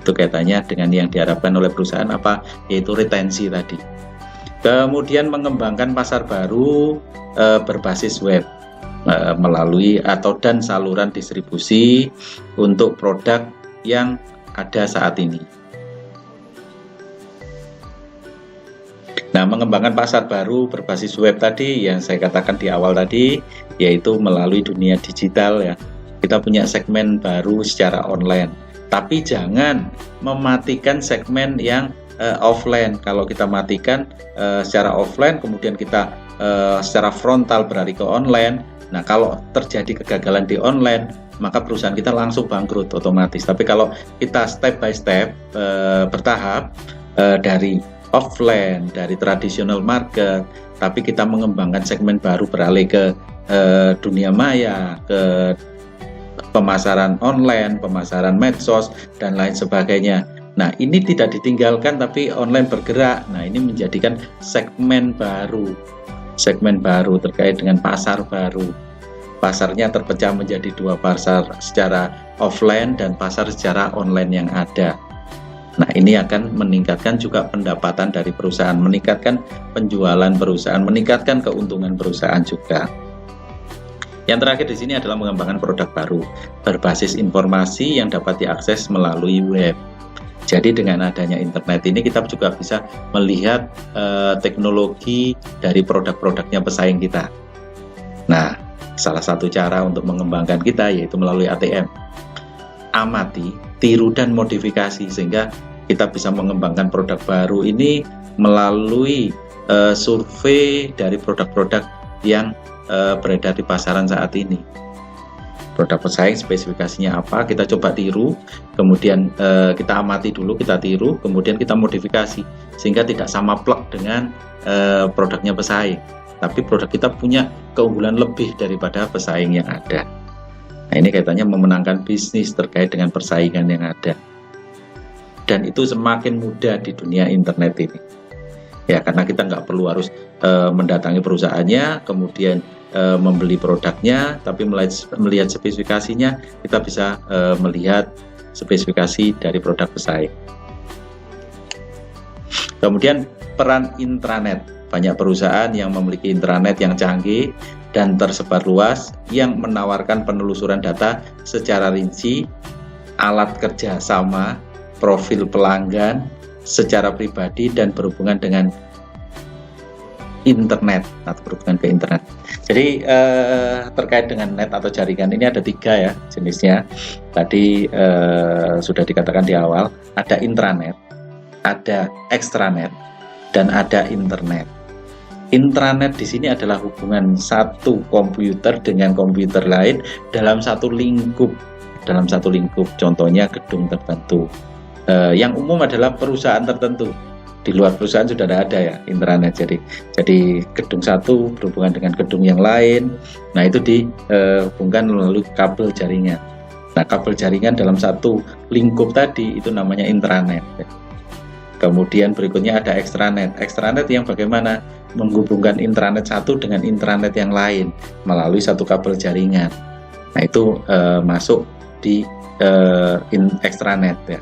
Itu kaitannya dengan yang diharapkan oleh perusahaan yaitu retensi tadi. Kemudian mengembangkan pasar baru berbasis web melalui dan saluran distribusi untuk produk yang ada saat ini. Nah, mengembangkan pasar baru berbasis web tadi yang saya katakan di awal tadi, yaitu melalui dunia digital ya. Kita punya segmen baru secara online, tapi jangan mematikan segmen yang offline. Kalau kita matikan secara offline, kemudian kita secara frontal beralih ke online, nah kalau terjadi kegagalan di online, maka perusahaan kita langsung bangkrut otomatis. Tapi kalau kita step by step bertahap dari offline, dari traditional market, tapi kita mengembangkan segmen baru beralih ke dunia maya, ke pemasaran online, pemasaran medsos, dan lain sebagainya. Nah, ini tidak ditinggalkan tapi online bergerak. Nah, ini menjadikan segmen baru terkait dengan pasar baru. Pasarnya terpecah menjadi dua pasar, secara offline dan pasar secara online yang ada. Nah, ini akan meningkatkan juga pendapatan dari perusahaan, meningkatkan penjualan perusahaan, meningkatkan keuntungan perusahaan juga. Yang terakhir di sini adalah mengembangkan produk baru berbasis informasi yang dapat diakses melalui web. Jadi dengan adanya internet ini kita juga bisa melihat teknologi dari produk-produknya pesaing kita. Nah, salah satu cara untuk mengembangkan kita yaitu melalui ATM. Amati, tiru, dan modifikasi sehingga kita bisa mengembangkan produk baru ini melalui survei dari produk-produk yang beredar di pasaran saat ini. Produk pesaing spesifikasinya apa, kita coba tiru, kemudian kita amati dulu, kita tiru, kemudian kita modifikasi sehingga tidak sama plek dengan produknya pesaing, tapi produk kita punya keunggulan lebih daripada pesaing yang ada. Nah, ini kaitannya memenangkan bisnis terkait dengan persaingan yang ada, dan itu semakin mudah di dunia internet ini ya, karena kita nggak perlu harus mendatangi perusahaannya kemudian membeli produknya, tapi melihat spesifikasinya kita bisa melihat spesifikasi dari produk pesaing. Kemudian peran intranet, banyak perusahaan yang memiliki intranet yang canggih dan tersebar luas yang menawarkan penelusuran data secara rinci, alat kerja sama, profil pelanggan secara pribadi dan berhubungan dengan internet atau berhubungan ke internet. Jadi terkait dengan net atau jaringan ini ada 3 ya jenisnya. Tadi sudah dikatakan di awal, ada intranet, ada extranet, dan ada internet. Intranet di sini adalah hubungan satu komputer dengan komputer lain dalam satu lingkup. Contohnya gedung tertentu. Yang umum adalah perusahaan tertentu. Di luar perusahaan sudah ada ya intranet. Jadi gedung satu berhubungan dengan gedung yang lain. Nah, itu dihubungkan melalui kabel jaringan. Nah, kabel jaringan dalam satu lingkup tadi itu namanya intranet. Kemudian berikutnya ada extranet. Extranet yang bagaimana menghubungkan intranet satu dengan intranet yang lain melalui satu kabel jaringan. Nah, itu masuk di extranet ya.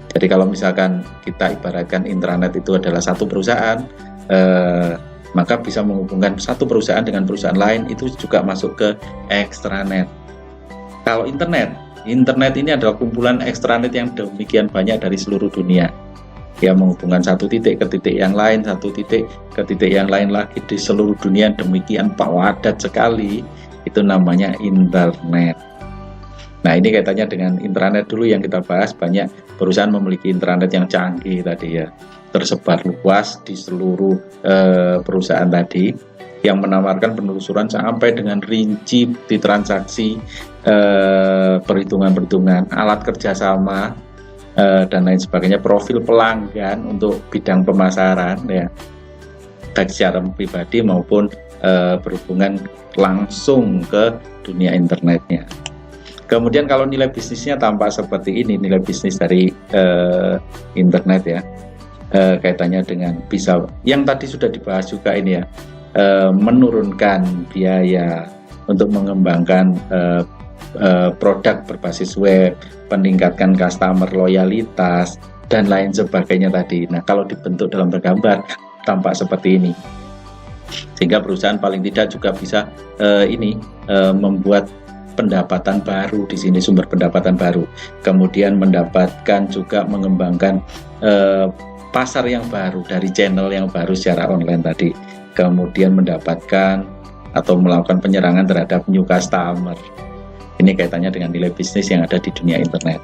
Jadi kalau misalkan kita ibaratkan intranet itu adalah satu perusahaan, maka bisa menghubungkan satu perusahaan dengan perusahaan lain, itu juga masuk ke extranet. Kalau internet ini adalah kumpulan extranet yang demikian banyak dari seluruh dunia, yang menghubungkan satu titik ke titik yang lain, satu titik ke titik yang lain lagi di seluruh dunia, demikian padat sekali, itu namanya internet. Nah, ini kaitannya dengan intranet dulu yang kita bahas. Banyak perusahaan memiliki intranet yang canggih tadi ya, tersebar luas di seluruh perusahaan tadi, yang menawarkan penelusuran sampai dengan rinci di transaksi, perhitungan-perhitungan, alat kerjasama, dan lain sebagainya, profil pelanggan untuk bidang pemasaran ya, baik secara pribadi maupun berhubungan langsung ke dunia internetnya. Kemudian kalau nilai bisnisnya tampak seperti ini, nilai bisnis dari internet ya, kaitannya dengan bisa, yang tadi sudah dibahas juga ini ya, menurunkan biaya untuk mengembangkan produk berbasis web, meningkatkan customer loyalitas, dan lain sebagainya tadi. Nah, kalau dibentuk dalam bergambar tampak seperti ini, sehingga perusahaan paling tidak juga bisa membuat pendapatan baru di sini, sumber pendapatan baru. Kemudian mendapatkan juga mengembangkan pasar yang baru dari channel yang baru secara online tadi. Kemudian mendapatkan atau melakukan penyerangan terhadap new customer. Ini kaitannya dengan nilai bisnis yang ada di dunia internet.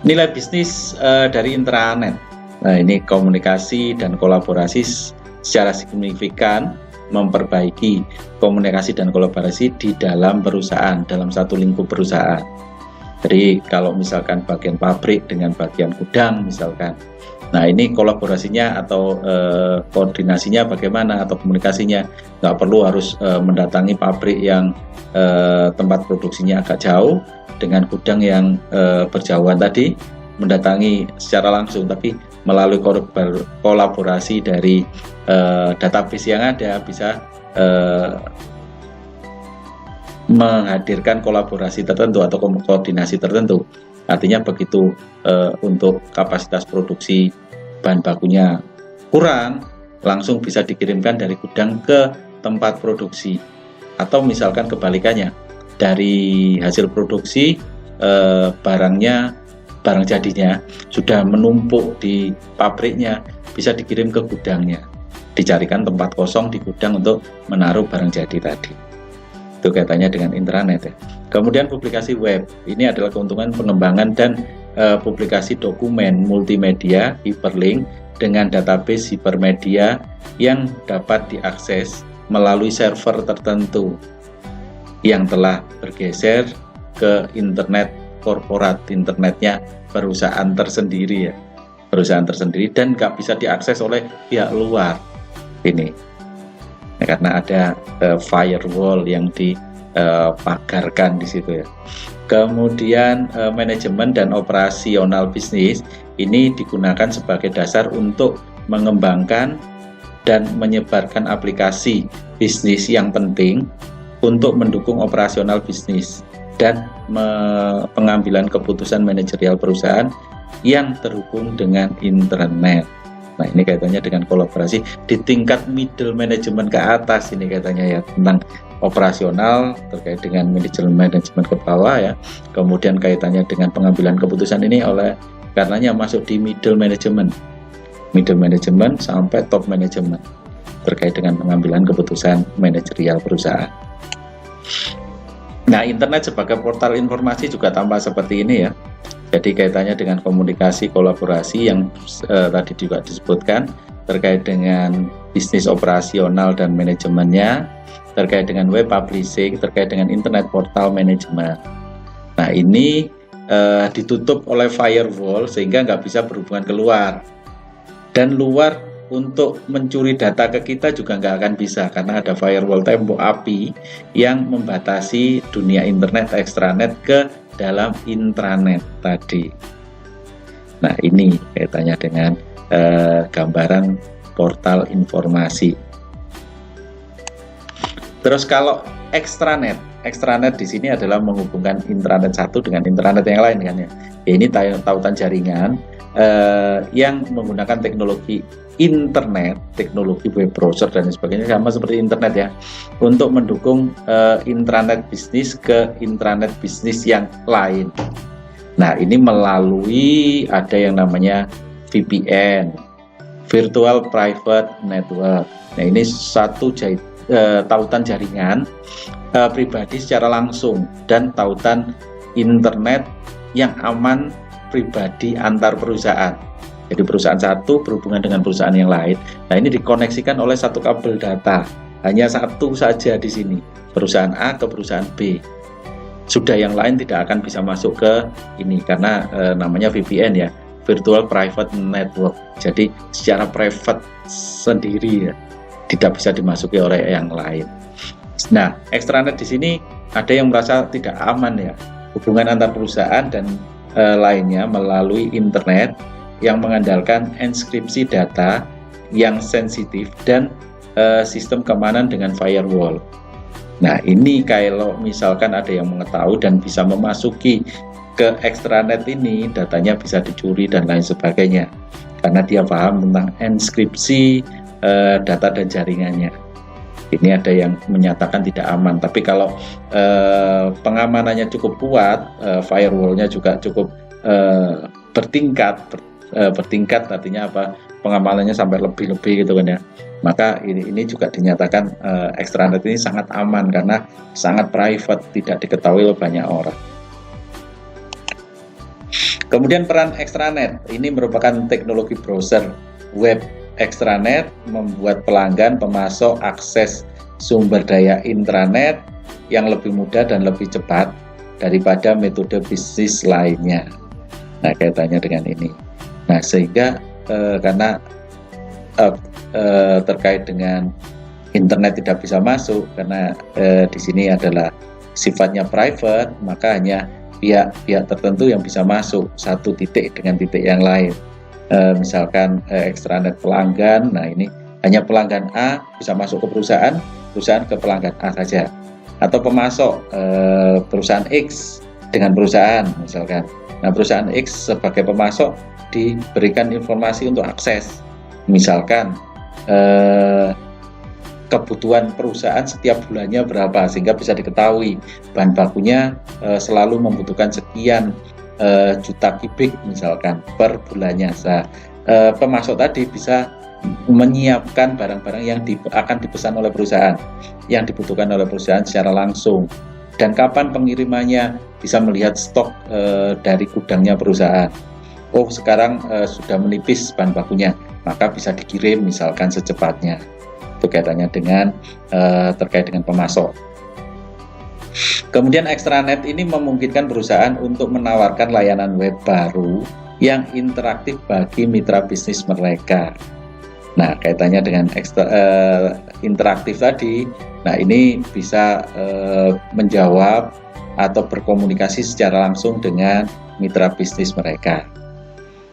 Nilai bisnis dari intranet. Nah, ini komunikasi dan kolaborasi secara signifikan, memperbaiki komunikasi dan kolaborasi di dalam perusahaan, dalam satu lingkup perusahaan. Jadi kalau misalkan bagian pabrik dengan bagian gudang misalkan, nah ini kolaborasinya atau koordinasinya bagaimana atau komunikasinya, nggak perlu harus mendatangi pabrik yang tempat produksinya agak jauh dengan gudang yang berjauhan tadi, mendatangi secara langsung, tapi melalui kolaborasi dari database yang ada bisa menghadirkan kolaborasi tertentu atau koordinasi tertentu. Artinya begitu untuk kapasitas produksi bahan bakunya kurang, langsung bisa dikirimkan dari gudang ke tempat produksi. Atau misalkan kebalikannya, dari hasil produksi barang jadinya sudah menumpuk di pabriknya, bisa dikirim ke gudangnya, dicarikan tempat kosong di gudang untuk menaruh barang jadi tadi. Itu kaitannya dengan intranet ya. Kemudian publikasi web, ini adalah keuntungan pengembangan dan publikasi dokumen multimedia hyperlink dengan database hipermedia yang dapat diakses melalui server tertentu yang telah bergeser ke internet korporat, internetnya perusahaan tersendiri ya, perusahaan tersendiri, dan nggak bisa diakses oleh pihak luar ini. Karena ada firewall yang dipagarkan di situ ya. Kemudian manajemen dan operasional bisnis ini digunakan sebagai dasar untuk mengembangkan dan menyebarkan aplikasi bisnis yang penting untuk mendukung operasional bisnis dan pengambilan keputusan manajerial perusahaan yang terhubung dengan internet. Nah, ini kaitannya dengan kolaborasi di tingkat middle management ke atas, ini kaitannya ya, tentang operasional terkait dengan manajemen ke bawah ya. Kemudian kaitannya dengan pengambilan keputusan ini karenanya masuk di middle management sampai top management terkait dengan pengambilan keputusan manajerial perusahaan. Nah, internet sebagai portal informasi juga tambah seperti ini ya. Jadi kaitannya dengan komunikasi kolaborasi yang tadi juga disebutkan terkait dengan bisnis operasional dan manajemennya, terkait dengan web publishing, terkait dengan internet portal manajemen. Nah, ini ditutup oleh firewall sehingga nggak bisa berhubungan keluar, dan luar untuk mencuri data ke kita juga nggak akan bisa karena ada firewall, tembok api yang membatasi dunia internet extranet ke dalam intranet tadi. Nah, ini kaitannya dengan gambaran portal informasi. Terus kalau extranet di sini adalah menghubungkan intranet satu dengan intranet yang lain kan ya. Ini tautan jaringan yang menggunakan teknologi internet, teknologi web browser dan sebagainya, sama seperti internet ya, untuk mendukung intranet bisnis ke intranet bisnis yang lain. Nah, ini melalui ada yang namanya VPN, Virtual Private Network. Nah, ini satu tautan jaringan pribadi secara langsung dan tautan internet yang aman pribadi antar perusahaan. Jadi perusahaan satu berhubungan dengan perusahaan yang lain. Nah, ini dikoneksikan oleh satu kabel data. Hanya satu saja di sini, perusahaan A ke perusahaan B. Sudah yang lain tidak akan bisa masuk ke ini karena namanya VPN ya, Virtual Private Network. Jadi secara private sendiri ya, tidak bisa dimasuki oleh yang lain. Nah, extranet di sini ada yang merasa tidak aman ya, hubungan antar perusahaan dan lainnya melalui internet yang mengandalkan enskripsi data yang sensitif dan sistem keamanan dengan firewall. Nah, ini kalau misalkan ada yang mengetahui dan bisa memasuki ke extranet ini, datanya bisa dicuri dan lain sebagainya karena dia paham tentang enskripsi data dan jaringannya. Ini ada yang menyatakan tidak aman, tapi kalau pengamanannya cukup kuat, firewallnya juga cukup bertingkat artinya apa, pengamanannya sampai lebih gitu kan ya, maka ini juga dinyatakan extranet ini sangat aman karena sangat private, tidak diketahui oleh banyak orang. Kemudian peran extranet ini merupakan teknologi browser web. Extranet membuat pelanggan pemasok akses sumber daya intranet yang lebih mudah dan lebih cepat daripada metode bisnis lainnya. Nah, kaitannya dengan ini. Nah, sehingga karena terkait dengan internet tidak bisa masuk karena di sini adalah sifatnya private, maka hanya pihak tertentu yang bisa masuk satu titik dengan titik yang lain. Misalkan extranet pelanggan, nah ini hanya pelanggan A bisa masuk ke perusahaan ke pelanggan A saja, atau pemasok perusahaan X dengan perusahaan misalkan. Nah, perusahaan X sebagai pemasok diberikan informasi untuk akses, misalkan kebutuhan perusahaan setiap bulannya berapa, sehingga bisa diketahui bahan bakunya selalu membutuhkan sekian juta kubik misalkan per bulannya. Pemasok tadi bisa menyiapkan barang-barang yang akan dipesan oleh perusahaan, yang dibutuhkan oleh perusahaan secara langsung, dan kapan pengirimannya, bisa melihat stok dari gudangnya perusahaan. Oh, sekarang sudah menipis bahan bakunya, maka bisa dikirim misalkan secepatnya. Itu kaitannya dengan terkait dengan pemasok. Kemudian extranet ini memungkinkan perusahaan untuk menawarkan layanan web baru yang interaktif bagi mitra bisnis mereka. Nah, kaitannya dengan interaktif tadi, nah ini bisa menjawab atau berkomunikasi secara langsung dengan mitra bisnis mereka.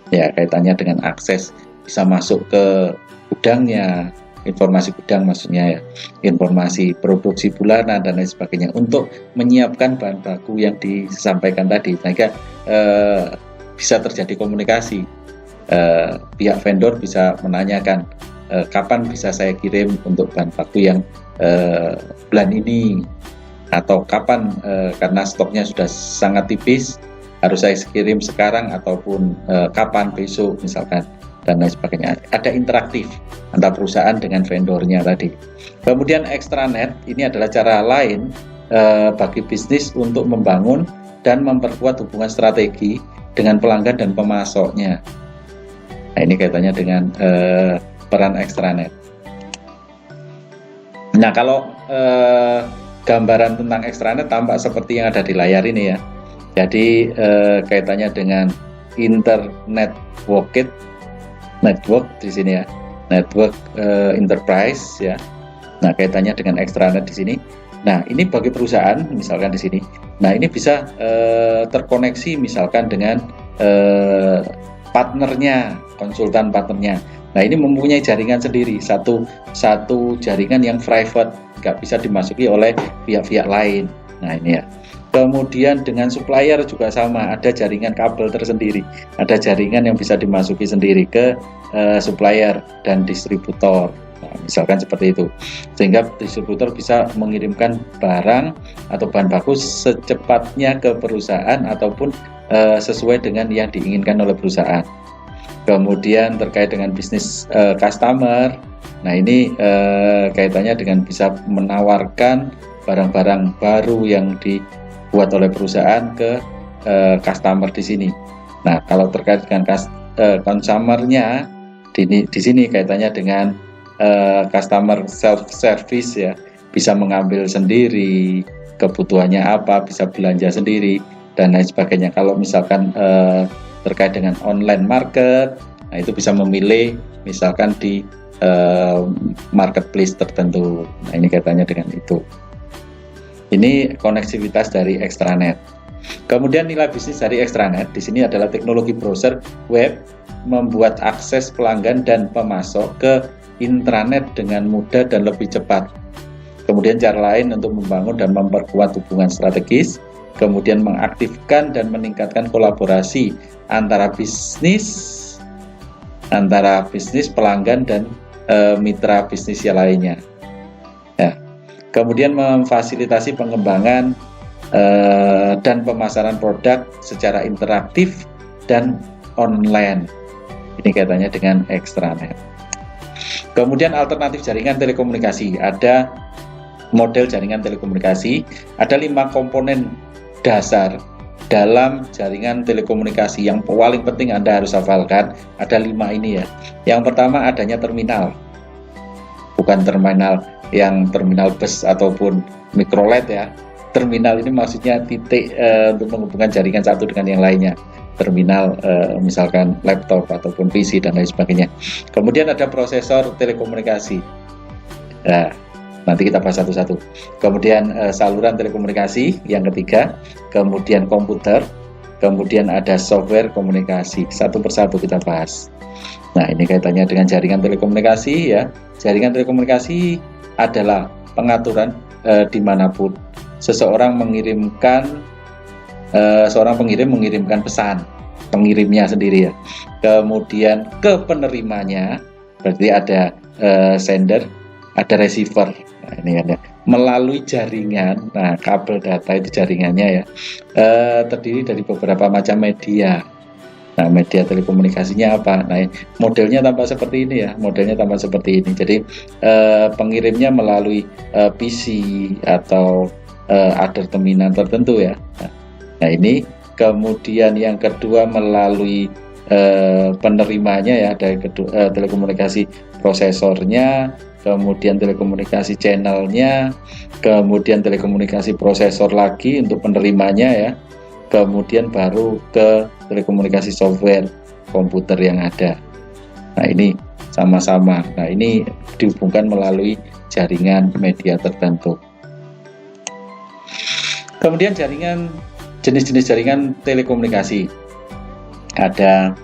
Ya, kaitannya dengan akses, bisa masuk ke gudangnya, informasi gudang maksudnya ya, informasi produksi bulanan dan lain sebagainya, untuk menyiapkan bahan baku yang disampaikan tadi, sehingga bisa terjadi komunikasi. Pihak vendor bisa menanyakan kapan bisa saya kirim untuk bahan baku yang bulan ini, atau kapan karena stoknya sudah sangat tipis harus saya kirim sekarang ataupun kapan besok misalkan, dan lain sebagainya. Ada interaktif antara perusahaan dengan vendornya tadi. Kemudian extranet ini adalah cara lain bagi bisnis untuk membangun dan memperkuat hubungan strategi dengan pelanggan dan pemasoknya. Nah, ini kaitannya dengan peran extranet. Nah, kalau gambaran tentang extranet tampak seperti yang ada di layar ini ya. Jadi kaitannya dengan internet network di sini ya, network enterprise ya. Nah, kaitannya dengan extranet di sini. Nah, ini bagi perusahaan misalkan di sini. Nah, ini bisa terkoneksi misalkan dengan partnernya, konsultan partnernya. Nah, ini mempunyai jaringan sendiri, satu jaringan yang private, nggak bisa dimasuki oleh pihak-pihak lain. Nah, ini ya. Kemudian dengan supplier juga sama, ada jaringan kabel tersendiri, ada jaringan yang bisa dimasuki sendiri ke supplier dan distributor. Nah, misalkan seperti itu, sehingga distributor bisa mengirimkan barang atau bahan baku secepatnya ke perusahaan ataupun sesuai dengan yang diinginkan oleh perusahaan. Kemudian terkait dengan bisnis customer, nah ini kaitannya dengan bisa menawarkan barang-barang baru yang dibuat oleh perusahaan ke customer di sini. Nah, kalau terkait dengan consumernya di sini kaitannya dengan customer self service ya, bisa mengambil sendiri kebutuhannya apa, bisa belanja sendiri dan lain sebagainya. Kalau misalkan terkait dengan online market, nah itu bisa memilih misalkan di marketplace tertentu. Nah, ini kaitannya dengan itu. Ini koneksivitas dari extranet. Kemudian nilai bisnis dari extranet di sini adalah teknologi browser web membuat akses pelanggan dan pemasok ke intranet dengan mudah dan lebih cepat. Kemudian cara lain untuk membangun dan memperkuat hubungan strategis, kemudian mengaktifkan dan meningkatkan kolaborasi antara bisnis pelanggan dan mitra bisnis yang lainnya. Ya. Kemudian memfasilitasi pengembangan dan pemasaran produk secara interaktif dan online. Ini kaitannya dengan extranet. Kemudian alternatif jaringan telekomunikasi. Ada model jaringan telekomunikasi, ada 5 komponen dasar dalam jaringan telekomunikasi. Yang paling penting Anda harus hafalkan, ada 5 ini ya. Yang pertama adanya terminal. Bukan terminal yang terminal bus ataupun mikrolet ya. Terminal ini maksudnya titik untuk menghubungkan jaringan satu dengan yang lainnya. Terminal misalkan laptop ataupun PC dan lain sebagainya. Kemudian ada prosesor telekomunikasi. Nah, nanti kita bahas satu-satu. Kemudian saluran telekomunikasi yang ketiga, kemudian komputer, kemudian ada software komunikasi. Satu persatu kita bahas. Nah, ini kaitannya dengan jaringan telekomunikasi ya. Jaringan telekomunikasi adalah pengaturan dimanapun seorang pengirim mengirimkan pesan, pengirimnya sendiri ya. Kemudian ke penerimanya, berarti ada sender, ada receiver. Nah, ini kan ya. Melalui jaringan, nah kabel data itu jaringannya ya, terdiri dari beberapa macam media. Nah, media telekomunikasinya apa? Nah, modelnya tampak seperti ini ya, modelnya tampak seperti ini. Jadi pengirimnya melalui PC atau ada terminal tertentu ya. Nah, ini kemudian yang kedua melalui penerimanya ya, ada telekomunikasi prosesornya, kemudian telekomunikasi channelnya, kemudian telekomunikasi prosesor lagi untuk penerimanya ya, kemudian baru ke telekomunikasi software komputer yang ada. Nah, ini sama-sama. Nah, ini dihubungkan melalui jaringan media tertentu. Kemudian jenis-jenis jaringan telekomunikasi. Ada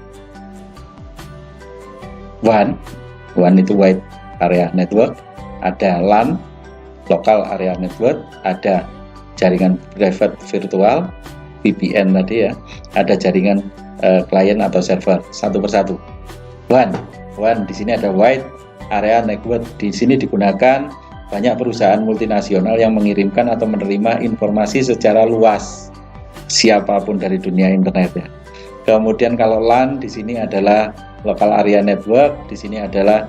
WAN itu wide area network, ada LAN, local area network, ada jaringan private virtual, VPN tadi ya, ada jaringan klien atau server. Satu persatu. WAN di sini ada wide area network. Di sini digunakan banyak perusahaan multinasional yang mengirimkan atau menerima informasi secara luas, siapapun dari dunia internet ya. Kemudian kalau LAN di sini adalah local area network, di sini adalah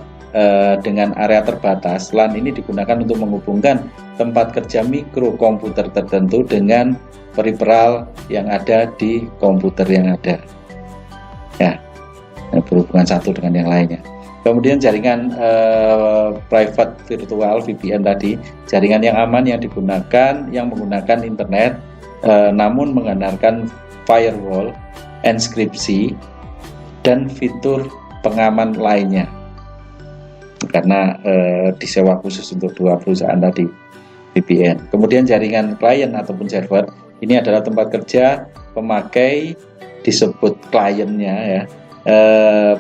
dengan area terbatas. LAN ini digunakan untuk menghubungkan tempat kerja mikrokomputer tertentu dengan peripheral yang ada di komputer yang ada. Ya, berhubungan satu dengan yang lainnya. Kemudian jaringan private virtual VPN tadi, jaringan yang aman yang menggunakan internet namun mengandalkan firewall, enkripsi, dan fitur pengaman lainnya. Karena disewa khusus untuk dua perusahaan tadi, VPN. Kemudian jaringan klien ataupun server, ini adalah tempat kerja pemakai, disebut kliennya ya,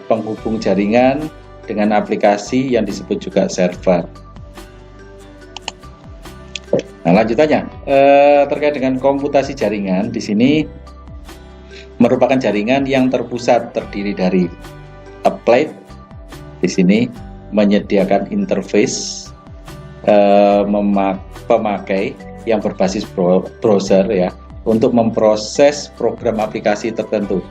penghubung jaringan dengan aplikasi yang disebut juga server. Nah, lanjutannya terkait dengan komputasi jaringan, di sini merupakan jaringan yang terpusat, terdiri dari a plate. Di sini menyediakan interface pemakai yang berbasis browser ya, untuk memproses program aplikasi tertentu.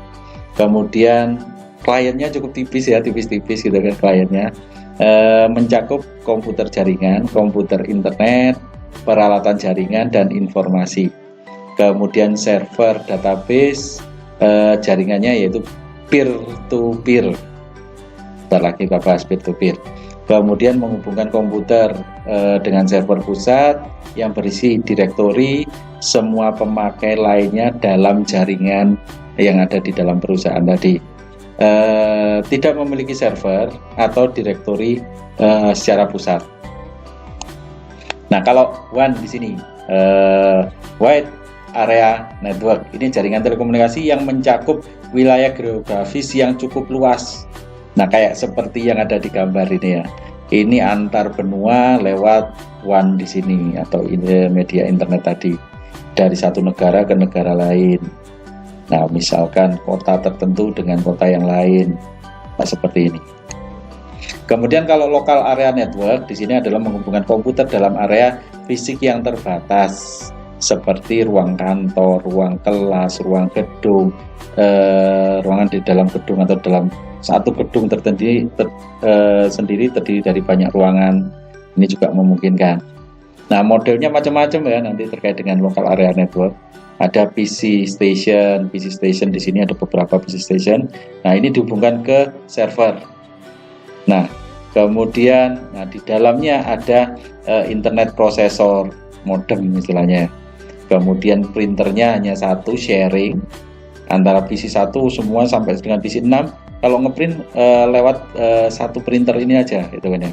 Kemudian kliennya cukup tipis ya, tipis-tipis gitu kan kliennya, mencakup komputer jaringan, komputer internet, peralatan jaringan dan informasi. Kemudian server database, jaringannya yaitu peer to peer. Bentar lagi kita bahas peer to peer. Kemudian menghubungkan komputer dengan server pusat yang berisi direktori semua pemakai lainnya dalam jaringan yang ada di dalam perusahaan tadi. Tidak memiliki server atau direktori secara pusat. Nah, kalau WAN di sini wide area network, ini jaringan telekomunikasi yang mencakup wilayah geografis yang cukup luas. Nah, kayak seperti yang ada di gambar ini ya. Ini antar benua lewat WAN di sini atau ini media internet tadi, dari satu negara ke negara lain. Nah, misalkan kota tertentu dengan kota yang lain, nah, seperti ini. Kemudian kalau local area network di sini adalah menghubungkan komputer dalam area fisik yang terbatas, seperti ruang kantor, ruang kelas, ruang gedung, ruangan di dalam gedung atau dalam satu gedung sendiri terdiri dari banyak ruangan. Ini juga memungkinkan. Nah, modelnya macam-macam ya nanti terkait dengan local area network. Ada PC station di sini ada beberapa PC station. Nah, ini dihubungkan ke server. Nah, kemudian di dalamnya ada internet processor, modem istilahnya. Kemudian printernya hanya satu, sharing antara PC 1 semua sampai dengan PC 6. Kalau ngeprint lewat satu printer ini aja gitu kan ya.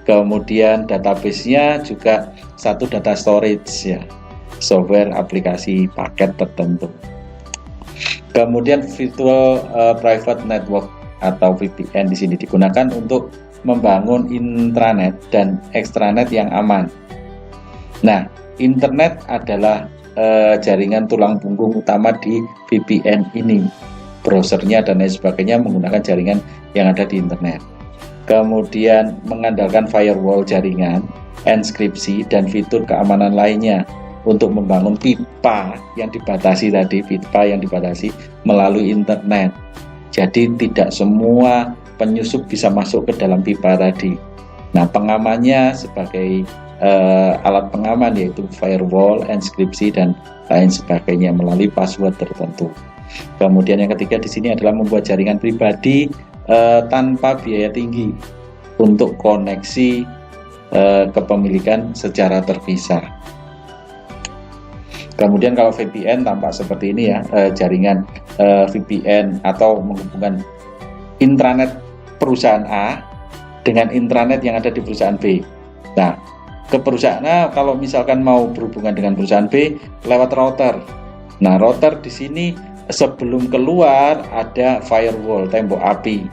Kemudian database-nya juga satu data storage ya, software aplikasi paket tertentu. Kemudian virtual private network atau VPN di sini digunakan untuk membangun intranet dan extranet yang aman. Nah, internet adalah jaringan tulang punggung utama di VPN ini. Browsernya dan lain sebagainya menggunakan jaringan yang ada di internet. Kemudian mengandalkan firewall jaringan, enkripsi, dan fitur keamanan lainnya untuk membangun pipa yang dibatasi tadi, pipa yang dibatasi melalui internet. Jadi tidak semua penyusup bisa masuk ke dalam pipa tadi. Nah, pengamannya sebagai alat pengaman yaitu firewall, enkripsi, dan lain sebagainya melalui password tertentu. Kemudian yang ketiga di sini adalah membuat jaringan pribadi tanpa biaya tinggi untuk koneksi kepemilikan secara terpisah. Kemudian kalau VPN tampak seperti ini ya, jaringan VPN atau menghubungkan intranet perusahaan A dengan intranet yang ada di perusahaan B. Nah, ke perusahaan A kalau misalkan mau berhubungan dengan perusahaan B lewat router. Nah, router di sini sebelum keluar ada firewall, tembok api.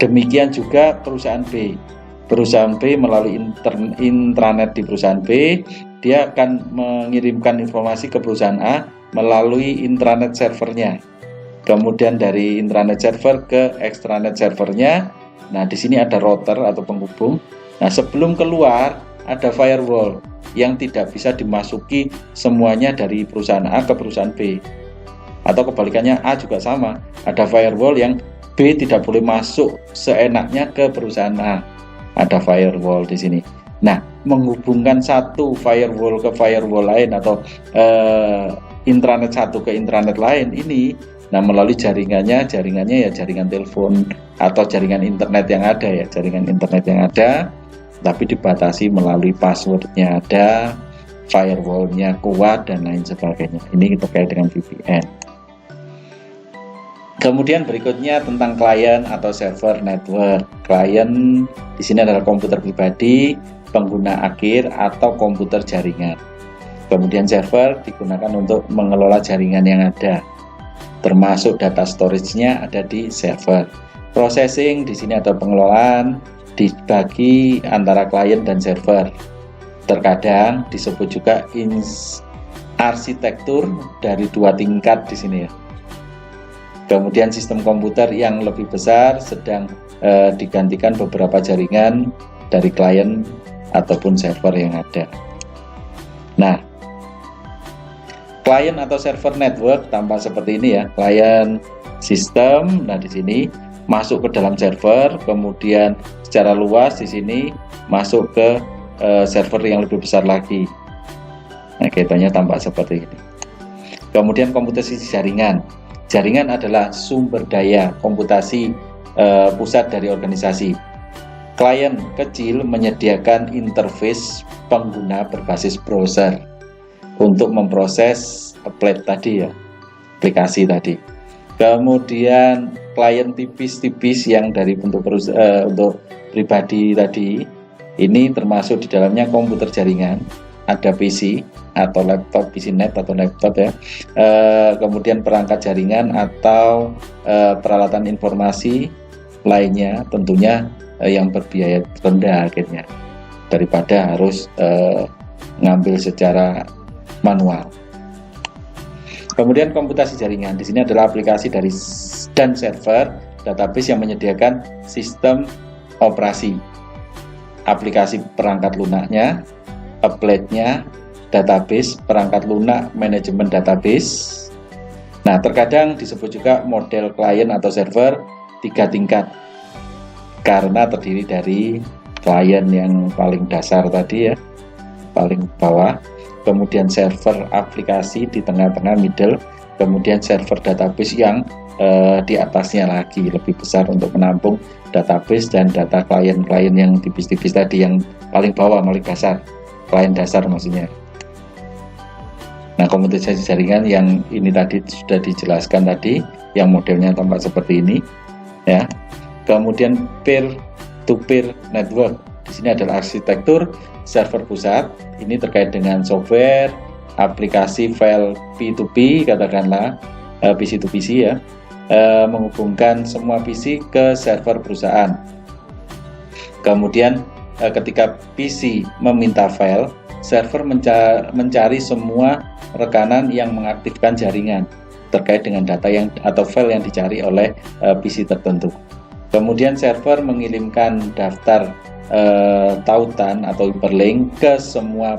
Demikian juga perusahaan B. Perusahaan B melalui intranet di perusahaan B, dia akan mengirimkan informasi ke perusahaan A melalui intranet servernya. Kemudian dari intranet server ke extranet servernya. Nah, di sini ada router atau penghubung. Nah, sebelum keluar ada firewall yang tidak bisa dimasuki semuanya dari perusahaan A ke perusahaan B. Atau kebalikannya, A juga sama, ada firewall yang B tidak boleh masuk seenaknya ke perusahaan A. Ada firewall di sini. Nah, menghubungkan satu firewall ke firewall lain atau intranet satu ke intranet lain ini, nah melalui jaringannya ya jaringan telepon atau jaringan internet yang ada ya, jaringan internet yang ada, tapi dibatasi melalui passwordnya ada, firewallnya kuat dan lain sebagainya. Ini terkait dengan VPN. Kemudian berikutnya tentang klien atau server network. Klien di sini adalah komputer pribadi, pengguna akhir atau komputer jaringan. Kemudian server digunakan untuk mengelola jaringan yang ada, termasuk data storage-nya ada di server. Processing di sini ada pengelolaan dibagi antara klien dan server. Terkadang disebut juga arsitektur dari dua tingkat di sini ya. Kemudian sistem komputer yang lebih besar sedang digantikan beberapa jaringan dari klien ataupun server yang ada. Nah, klien atau server network tampak seperti ini ya. Klien sistem, nah di sini masuk ke dalam server, kemudian secara luas di sini masuk ke server yang lebih besar lagi. Nah, kaitannya tampak seperti ini. Kemudian komputasi jaringan. Jaringan adalah sumber daya komputasi pusat dari organisasi. Klien kecil menyediakan interface pengguna berbasis browser untuk memproses tadi ya, aplikasi tadi. Kemudian klien tipis-tipis yang dari bentuk untuk pribadi tadi, ini termasuk di dalamnya komputer jaringan, ada PC atau laptop, PC net atau laptop ya, kemudian perangkat jaringan atau peralatan informasi lainnya, tentunya yang berbiaya rendah akhirnya daripada harus ngambil secara manual. Kemudian komputasi jaringan di sini adalah aplikasi dari dan server database yang menyediakan sistem operasi, aplikasi perangkat lunaknya, applet-nya, database, perangkat lunak, manajemen database. Nah, terkadang disebut juga model klien atau server 3 tingkat karena terdiri dari klien yang paling dasar tadi ya, paling bawah, kemudian server aplikasi di tengah-tengah middle, kemudian server database yang di atasnya lagi lebih besar untuk menampung database dan data klien-klien yang tipis-tipis tadi yang paling bawah, paling dasar, klien dasar maksudnya. Nah, komunikasi jaringan yang ini tadi sudah dijelaskan tadi, yang modelnya tampak seperti ini, ya. Kemudian peer-to-peer network. Di sini adalah arsitektur server pusat. Ini terkait dengan software, aplikasi file P2P, katakanlah PC to PC ya, menghubungkan semua PC ke server perusahaan. Kemudian ketika PC meminta file, server mencari semua rekanan yang mengaktifkan jaringan terkait dengan data yang atau file yang dicari oleh PC tertentu. Kemudian server mengirimkan daftar tautan atau hyperlink ke semua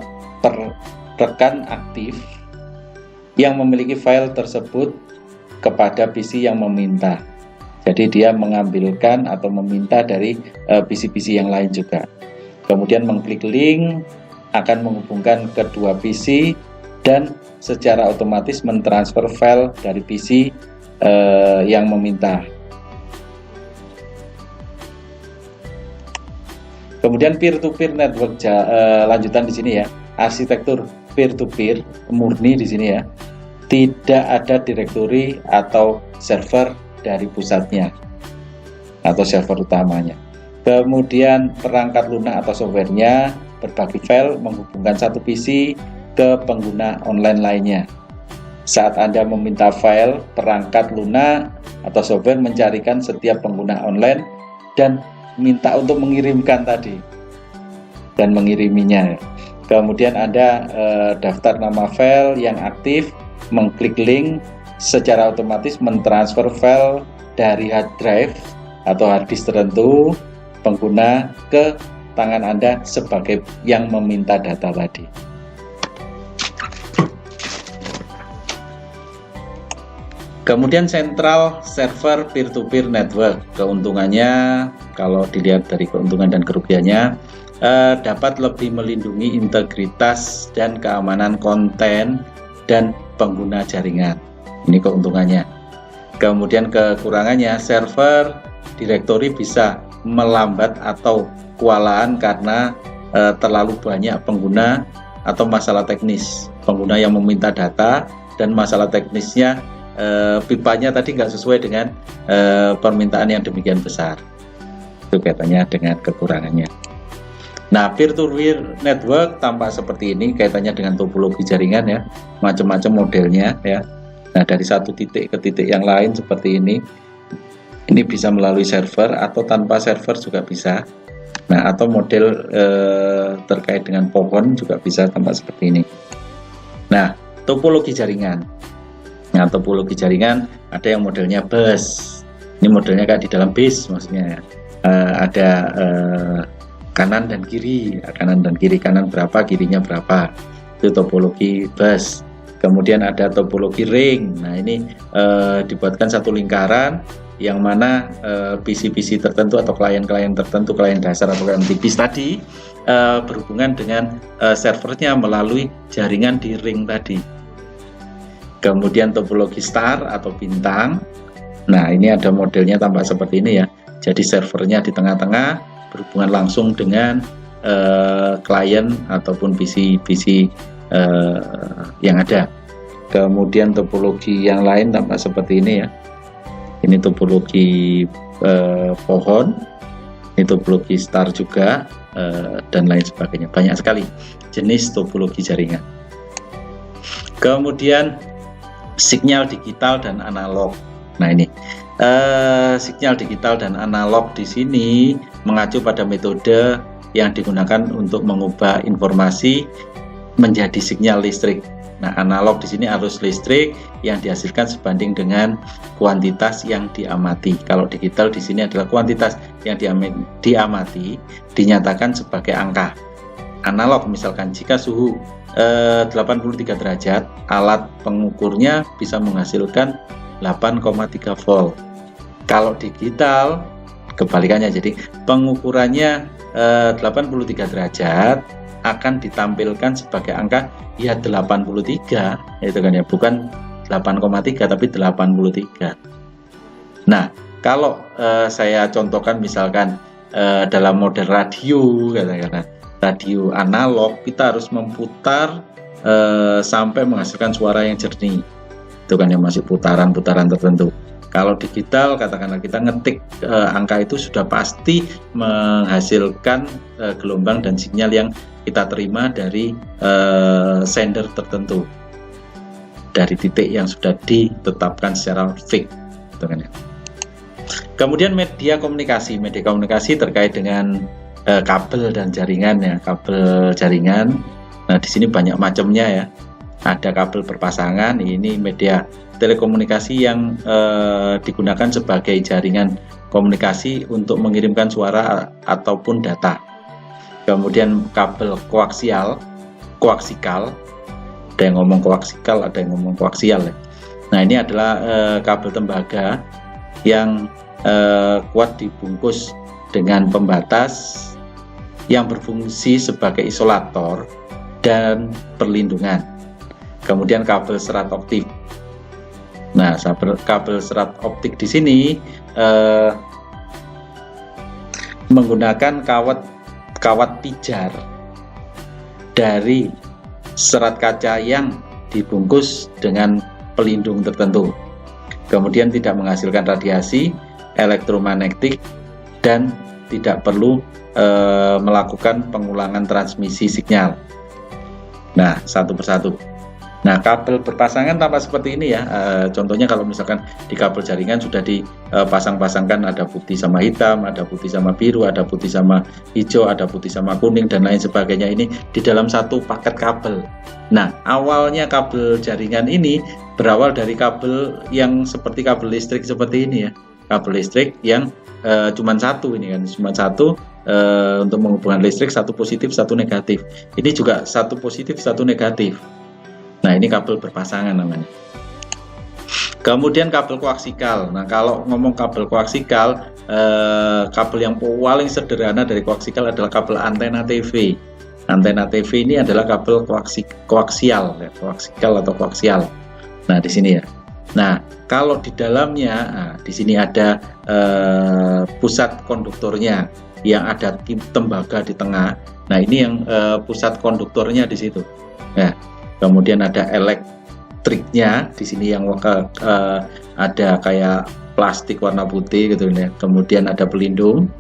rekan aktif yang memiliki file tersebut kepada PC yang meminta. Jadi dia mengambilkan atau meminta dari PC-PC yang lain juga. Kemudian mengklik link akan menghubungkan kedua PC dan secara otomatis mentransfer file dari PC yang meminta. Kemudian peer-to-peer network lanjutan di sini ya, arsitektur peer-to-peer murni di sini ya, tidak ada direktori atau server dari pusatnya atau server utamanya. Kemudian perangkat lunak atau softwarenya berbagi file menghubungkan satu PC ke pengguna online lainnya. Saat Anda meminta file, perangkat lunak atau software mencarikan setiap pengguna online dan minta untuk mengirimkan tadi dan mengiriminya. Kemudian ada daftar nama file yang aktif, mengklik link secara otomatis mentransfer file dari hard drive atau hard disk tertentu pengguna ke tangan Anda sebagai yang meminta data tadi. Kemudian central server peer-to-peer network, keuntungannya kalau dilihat dari keuntungan dan kerugiannya, dapat lebih melindungi integritas dan keamanan konten dan pengguna jaringan. Ini keuntungannya. Kemudian kekurangannya, server direktori bisa melambat atau kewalahan karena terlalu banyak pengguna atau masalah teknis pengguna yang meminta data, dan masalah teknisnya pipanya tadi nggak sesuai dengan permintaan yang demikian besar. Itu kaitannya dengan kekurangannya. Nah, peer-to-peer network tampak seperti ini, kaitannya dengan topologi jaringan ya, macam-macam modelnya ya. Nah, dari satu titik ke titik yang lain seperti ini bisa melalui server atau tanpa server juga bisa. Nah, atau model terkait dengan pohon juga bisa tampak seperti ini. Nah, topologi jaringan. Nah, topologi jaringan ada yang modelnya bus. Ini modelnya kayak di dalam bis, maksudnya ada kanan dan kiri, kanan berapa, kirinya berapa. Itu topologi bus. Kemudian ada topologi ring. Nah, ini dibuatkan satu lingkaran yang mana PC-PC tertentu atau klien-klien tertentu, klien dasar atau klien tipis tadi berhubungan dengan servernya melalui jaringan di ring tadi. Kemudian topologi star atau bintang. Nah, ini ada modelnya tampak seperti ini ya. Jadi servernya di tengah-tengah berhubungan langsung dengan klien ataupun PC yang ada. Kemudian topologi yang lain tampak seperti ini ya. Ini topologi pohon, ini topologi star juga, dan lain sebagainya. Banyak sekali jenis topologi jaringan. Kemudian sinyal digital dan analog. Nah, ini sinyal digital dan analog di sini mengacu pada metode yang digunakan untuk mengubah informasi menjadi sinyal listrik. Nah, analog di sini arus listrik yang dihasilkan sebanding dengan kuantitas yang diamati. Kalau digital di sini adalah kuantitas yang diamati dinyatakan sebagai angka. Analog misalkan jika suhu 83 derajat, alat pengukurnya bisa menghasilkan 8,3 volt. Kalau digital kebalikannya, jadi pengukurannya 83 derajat akan ditampilkan sebagai angka ya 83, itu kan ya, bukan 8,3 tapi 83. Nah, kalau saya contohkan misalkan dalam model radio, katakanlah radio analog, kita harus memutar sampai menghasilkan suara yang jernih. Itu kan yang masih putaran-putaran tertentu. Kalau digital, katakanlah kita ngetik angka itu sudah pasti menghasilkan gelombang dan sinyal yang kita terima dari sender tertentu, dari titik yang sudah ditetapkan secara fix, gitu kan ya. Kemudian media komunikasi terkait dengan kabel dan jaringan ya, kabel jaringan. Nah, di sini banyak macamnya ya. Ada kabel berpasangan, ini media telekomunikasi yang digunakan sebagai jaringan komunikasi untuk mengirimkan suara ataupun data. Kemudian kabel koaksikal, ada yang ngomong koaksikal, ada yang ngomong koaksial ya. Nah, ini adalah kabel tembaga yang kuat dibungkus dengan pembatas yang berfungsi sebagai isolator dan perlindungan. Kemudian kabel serat optik. Nah, kabel serat optik di sini menggunakan kawat pijar dari serat kaca yang dibungkus dengan pelindung tertentu. Kemudian tidak menghasilkan radiasi elektromagnetik dan tidak perlu melakukan pengulangan transmisi sinyal. Nah, satu persatu. Nah, kabel berpasangan tampak seperti ini ya. Contohnya kalau misalkan di kabel jaringan sudah dipasang-pasangkan, ada putih sama hitam, ada putih sama biru, ada putih sama hijau, ada putih sama kuning, dan lain sebagainya, ini di dalam satu paket kabel. Nah, awalnya kabel jaringan ini berawal dari kabel yang seperti kabel listrik seperti ini ya. Kabel listrik yang cuma satu, ini kan cuma satu, untuk menghubungkan listrik, satu positif satu negatif. Ini juga satu positif satu negatif. Nah, ini kabel berpasangan namanya. Kemudian kabel koaksikal. Nah, kalau ngomong kabel koaksikal, kabel yang paling sederhana dari koaksikal adalah kabel antena TV. Antena TV ini adalah kabel koaksial, ya, koaksikal atau koaksial. Nah, di sini ya. Nah, kalau di dalamnya, di sini ada pusat konduktornya yang ada tembaga di tengah. Nah, ini yang pusat konduktornya di situ. Nah, kemudian ada elektriknya di sini yang ada kayak plastik warna putih gitu ya. Kemudian ada pelindung.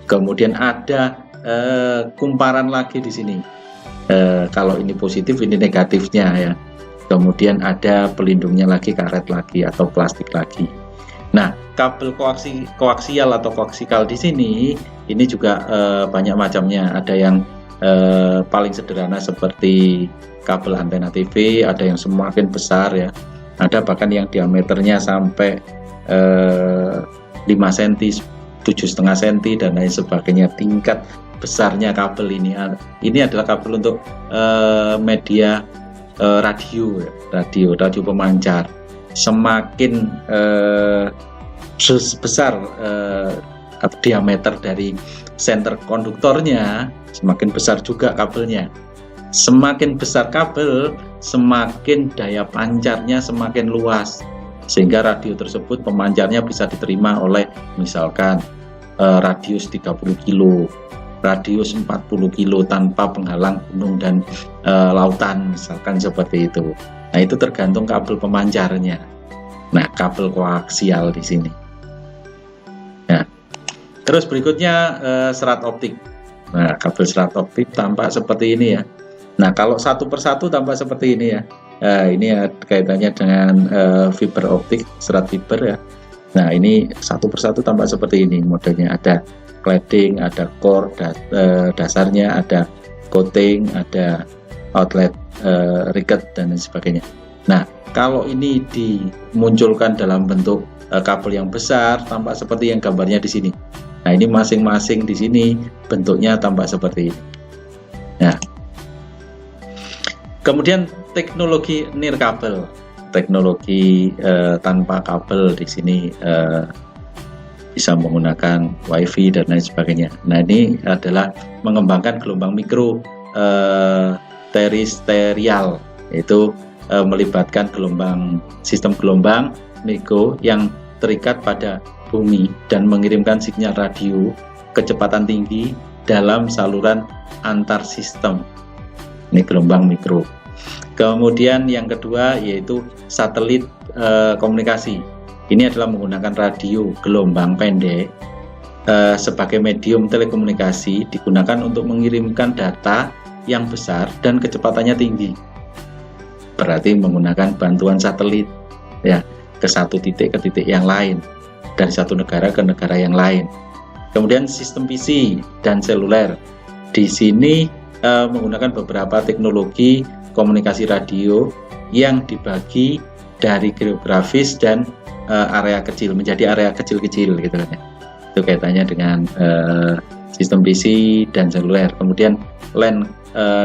Kemudian ada kumparan lagi di sini. Kalau ini positif, ini negatifnya ya. Kemudian ada pelindungnya lagi, karet lagi atau plastik lagi. Nah, kabel koaksial atau koaksikal di sini ini juga banyak macamnya. Ada yang paling sederhana seperti kabel antena TV, ada yang semakin besar ya. Ada bahkan yang diameternya sampai 5 cm, 7,5 cm dan lain sebagainya. Tingkat besarnya kabel ini adalah kabel untuk media radio pemancar. Semakin besar diameter dari senter konduktornya, semakin besar juga kabelnya. Semakin besar kabel, semakin daya pancarnya semakin luas, sehingga radio tersebut pemancarnya bisa diterima oleh misalkan radius 30 kilo, radius 40 kilo tanpa penghalang gunung dan lautan, misalkan seperti itu. Nah, itu tergantung kabel pemancarnya. Nah, kabel koaksial di sini. Nah, terus berikutnya serat optik. Nah, kabel serat optik tampak seperti ini ya. Nah, kalau satu persatu tampak seperti ini ya. Ini ya, kaitannya dengan fiber optik, serat fiber ya. Nah, ini satu persatu tampak seperti ini modelnya. Ada cladding, ada core dasarnya, ada coating, ada outlet riket dan lain sebagainya. Nah, kalau ini dimunculkan dalam bentuk kabel yang besar, tampak seperti yang gambarnya di sini. Nah, ini masing-masing di sini bentuknya tampak seperti ini. Nah, kemudian teknologi nirkabel, teknologi tanpa kabel di sini bisa menggunakan wifi dan lain sebagainya. Nah, ini adalah mengembangkan gelombang mikro terestrial, yaitu melibatkan sistem gelombang mikro yang terikat pada bumi dan mengirimkan sinyal radio kecepatan tinggi dalam saluran antar sistem. Ini gelombang mikro. Kemudian yang kedua yaitu satelit komunikasi. Ini adalah menggunakan radio gelombang pendek sebagai medium telekomunikasi, digunakan untuk mengirimkan data yang besar dan kecepatannya tinggi. Berarti menggunakan bantuan satelit ya, ke satu titik ke titik yang lain, dari satu negara ke negara yang lain. Kemudian sistem PC dan seluler. Di sini menggunakan beberapa teknologi komunikasi radio yang dibagi dari geografis dan area kecil menjadi area kecil-kecil gitu kan ya. Itu kaitannya dengan sistem PC dan seluler. Kemudian LAN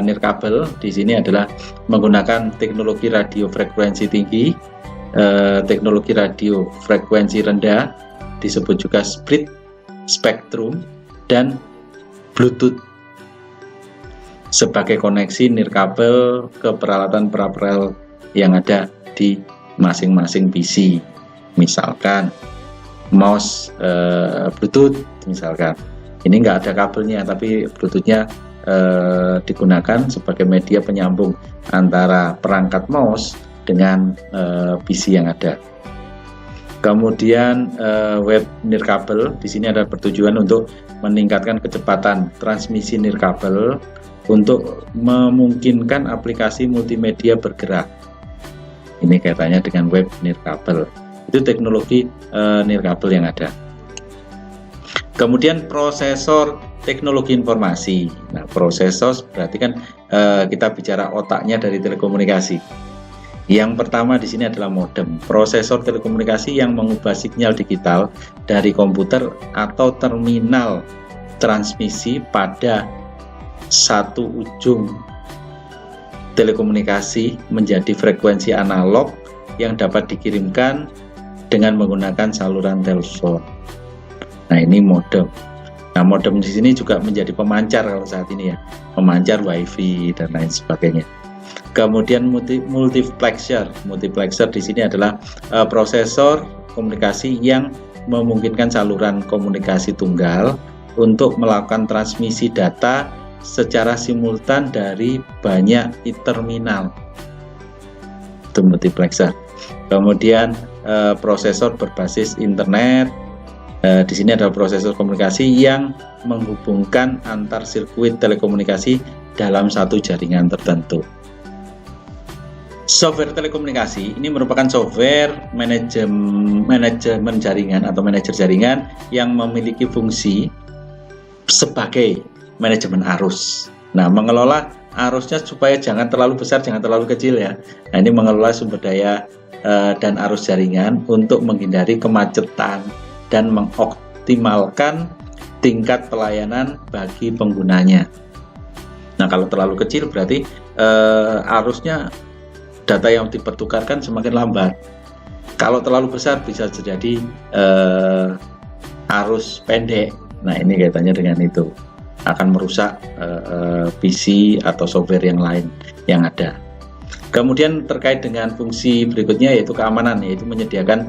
nirkabel di sini adalah menggunakan teknologi radio frekuensi tinggi, teknologi radio frekuensi rendah, disebut juga split spektrum, dan Bluetooth sebagai koneksi nirkabel ke peralatan-peralatan yang ada di masing-masing PC. Misalkan mouse Bluetooth, misalkan ini nggak ada kabelnya tapi Bluetoothnya digunakan sebagai media penyambung antara perangkat mouse dengan PC yang ada. Kemudian web nirkabel di sini ada bertujuan untuk meningkatkan kecepatan transmisi nirkabel untuk memungkinkan aplikasi multimedia bergerak. Ini kaitannya dengan web nirkabel. Itu teknologi nirkabel yang ada. Kemudian prosesor teknologi informasi. Nah, prosesor berarti kan kita bicara otaknya dari telekomunikasi. Yang pertama di sini adalah modem, prosesor telekomunikasi yang mengubah sinyal digital dari komputer atau terminal transmisi pada satu ujung telekomunikasi menjadi frekuensi analog yang dapat dikirimkan dengan menggunakan saluran telepon. Nah, ini modem. Nah, modem di sini juga menjadi pemancar kalau saat ini ya, pemancar WiFi dan lain sebagainya. Kemudian multiplexer di sini adalah prosesor komunikasi yang memungkinkan saluran komunikasi tunggal untuk melakukan transmisi data secara simultan dari banyak terminal. Itu multiplexer. Kemudian prosesor berbasis internet. Di sini adalah prosesor komunikasi yang menghubungkan antar sirkuit telekomunikasi dalam satu jaringan tertentu. Software telekomunikasi ini merupakan software manajemen jaringan atau manajer jaringan yang memiliki fungsi sebagai manajemen arus. Nah, mengelola arusnya supaya jangan terlalu besar, jangan terlalu kecil ya. Nah, ini mengelola sumber daya dan arus jaringan untuk menghindari kemacetan dan mengoptimalkan tingkat pelayanan bagi penggunanya. Nah, kalau terlalu kecil berarti arusnya, data yang dipertukarkan semakin lambat. Kalau terlalu besar bisa terjadi arus pendek. Nah, ini kaitannya dengan itu, akan merusak PC atau software yang lain yang ada. Kemudian terkait dengan fungsi berikutnya yaitu keamanan, yaitu menyediakan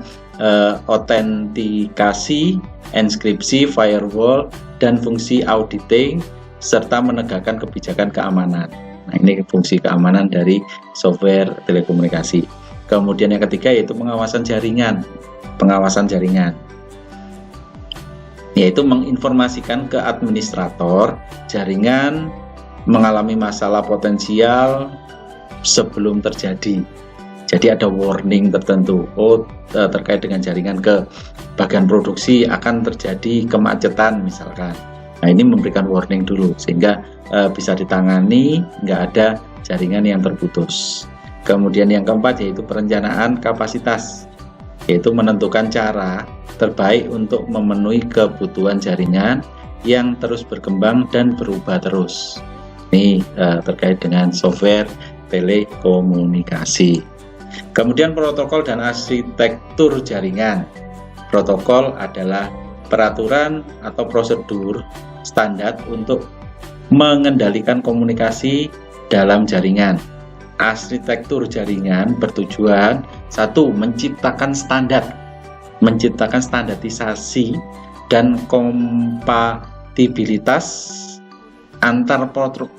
autentikasi, enkripsi, firewall, dan fungsi auditing, serta menegakkan kebijakan keamanan. Nah, ini fungsi keamanan dari software telekomunikasi. Kemudian yang ketiga yaitu pengawasan jaringan. Pengawasan jaringan yaitu menginformasikan ke administrator jaringan mengalami masalah potensial sebelum terjadi. Jadi ada warning tertentu. Terkait dengan jaringan ke bagian produksi akan terjadi kemacetan misalkan. Nah, ini memberikan warning dulu sehingga bisa ditangani, nggak ada jaringan yang terputus. Kemudian yang keempat yaitu perencanaan kapasitas, yaitu menentukan cara terbaik untuk memenuhi kebutuhan jaringan yang terus berkembang dan berubah terus. Ini terkait dengan software telekomunikasi. Kemudian protokol dan arsitektur jaringan. Protokol adalah peraturan atau prosedur standar untuk mengendalikan komunikasi dalam jaringan. Arsitektur jaringan bertujuan satu, menciptakan standarisasi dan kompatibilitas antar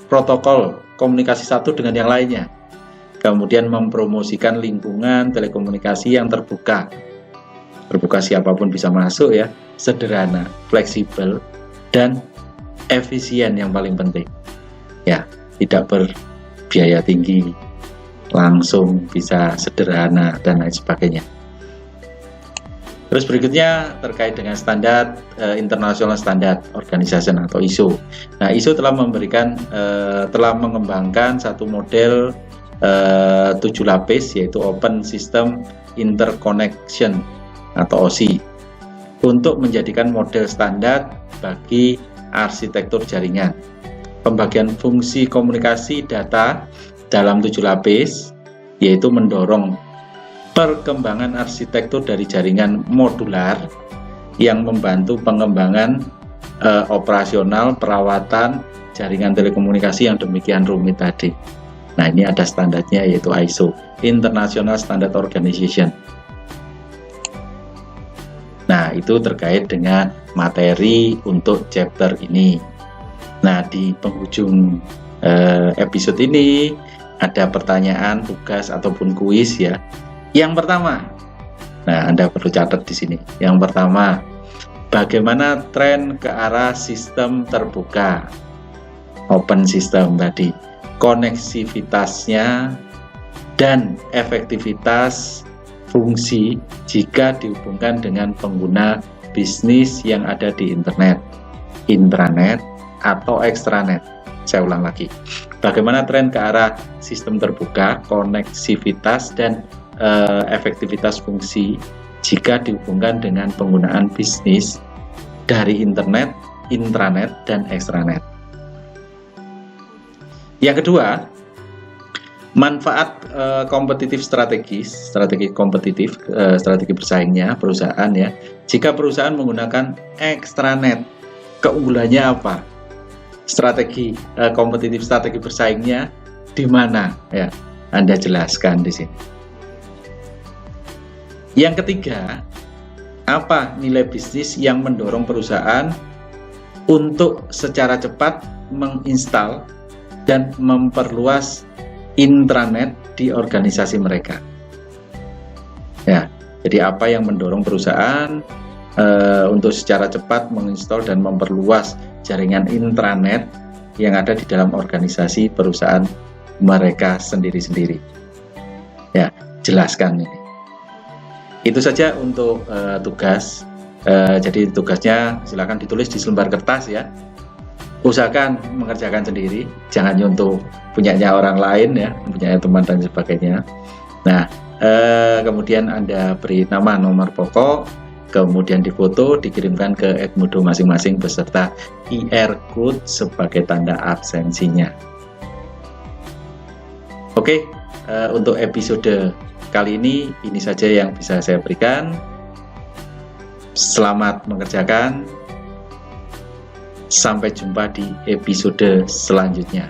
protokol komunikasi satu dengan yang lainnya. kemudian mempromosikan lingkungan telekomunikasi yang terbuka siapapun bisa masuk ya, sederhana, fleksibel, dan efisien yang paling penting ya, tidak berbiaya tinggi, langsung bisa sederhana dan lain sebagainya. Terus berikutnya terkait dengan standar International Standard Organization atau ISO. Nah, ISO telah mengembangkan satu model 7 lapis, yaitu Open System Interconnection atau OSI, untuk menjadikan model standar bagi arsitektur jaringan. Pembagian fungsi komunikasi data dalam 7 lapis, yaitu mendorong perkembangan arsitektur dari jaringan modular yang membantu pengembangan operasional perawatan jaringan telekomunikasi yang demikian rumit tadi. Nah, ini ada standarnya, yaitu ISO, International Standard Organization. Nah, itu terkait dengan materi untuk chapter ini. Nah, di penghujung episode ini ada pertanyaan, tugas ataupun kuis ya. Yang pertama, nah Anda perlu catat di sini. Yang pertama, bagaimana tren ke arah sistem terbuka, open system tadi, koneksivitasnya dan efektivitas fungsi jika dihubungkan dengan pengguna bisnis yang ada di internet, intranet atau extranet. Saya ulang lagi, bagaimana tren ke arah sistem terbuka, koneksivitas dan efektivitas fungsi jika dihubungkan dengan penggunaan bisnis dari internet, intranet, dan extranet. Yang kedua, manfaat kompetitif strategi kompetitif, strategi bersaingnya perusahaan ya. Jika perusahaan menggunakan extranet, keunggulannya apa? Strategi kompetitif, strategi bersaingnya di mana ya? Anda jelaskan di sini. Yang ketiga, apa nilai bisnis yang mendorong perusahaan untuk secara cepat menginstal dan memperluas intranet di organisasi mereka? Ya, jadi apa yang mendorong perusahaan untuk secara cepat menginstal dan memperluas jaringan intranet yang ada di dalam organisasi perusahaan mereka sendiri-sendiri? Ya, jelaskan ini. Itu saja untuk tugas. Jadi tugasnya silakan ditulis di selembar kertas ya. Usahakan mengerjakan sendiri, jangan nyontoh punyanya orang lain ya, punyanya teman dan sebagainya. Nah, kemudian Anda beri nama, nomor pokok, kemudian difoto, dikirimkan ke Edmodo masing-masing beserta QR code sebagai tanda absensinya. Oke, untuk episode kali ini saja yang bisa saya berikan. Selamat mengerjakan. Sampai jumpa di episode selanjutnya.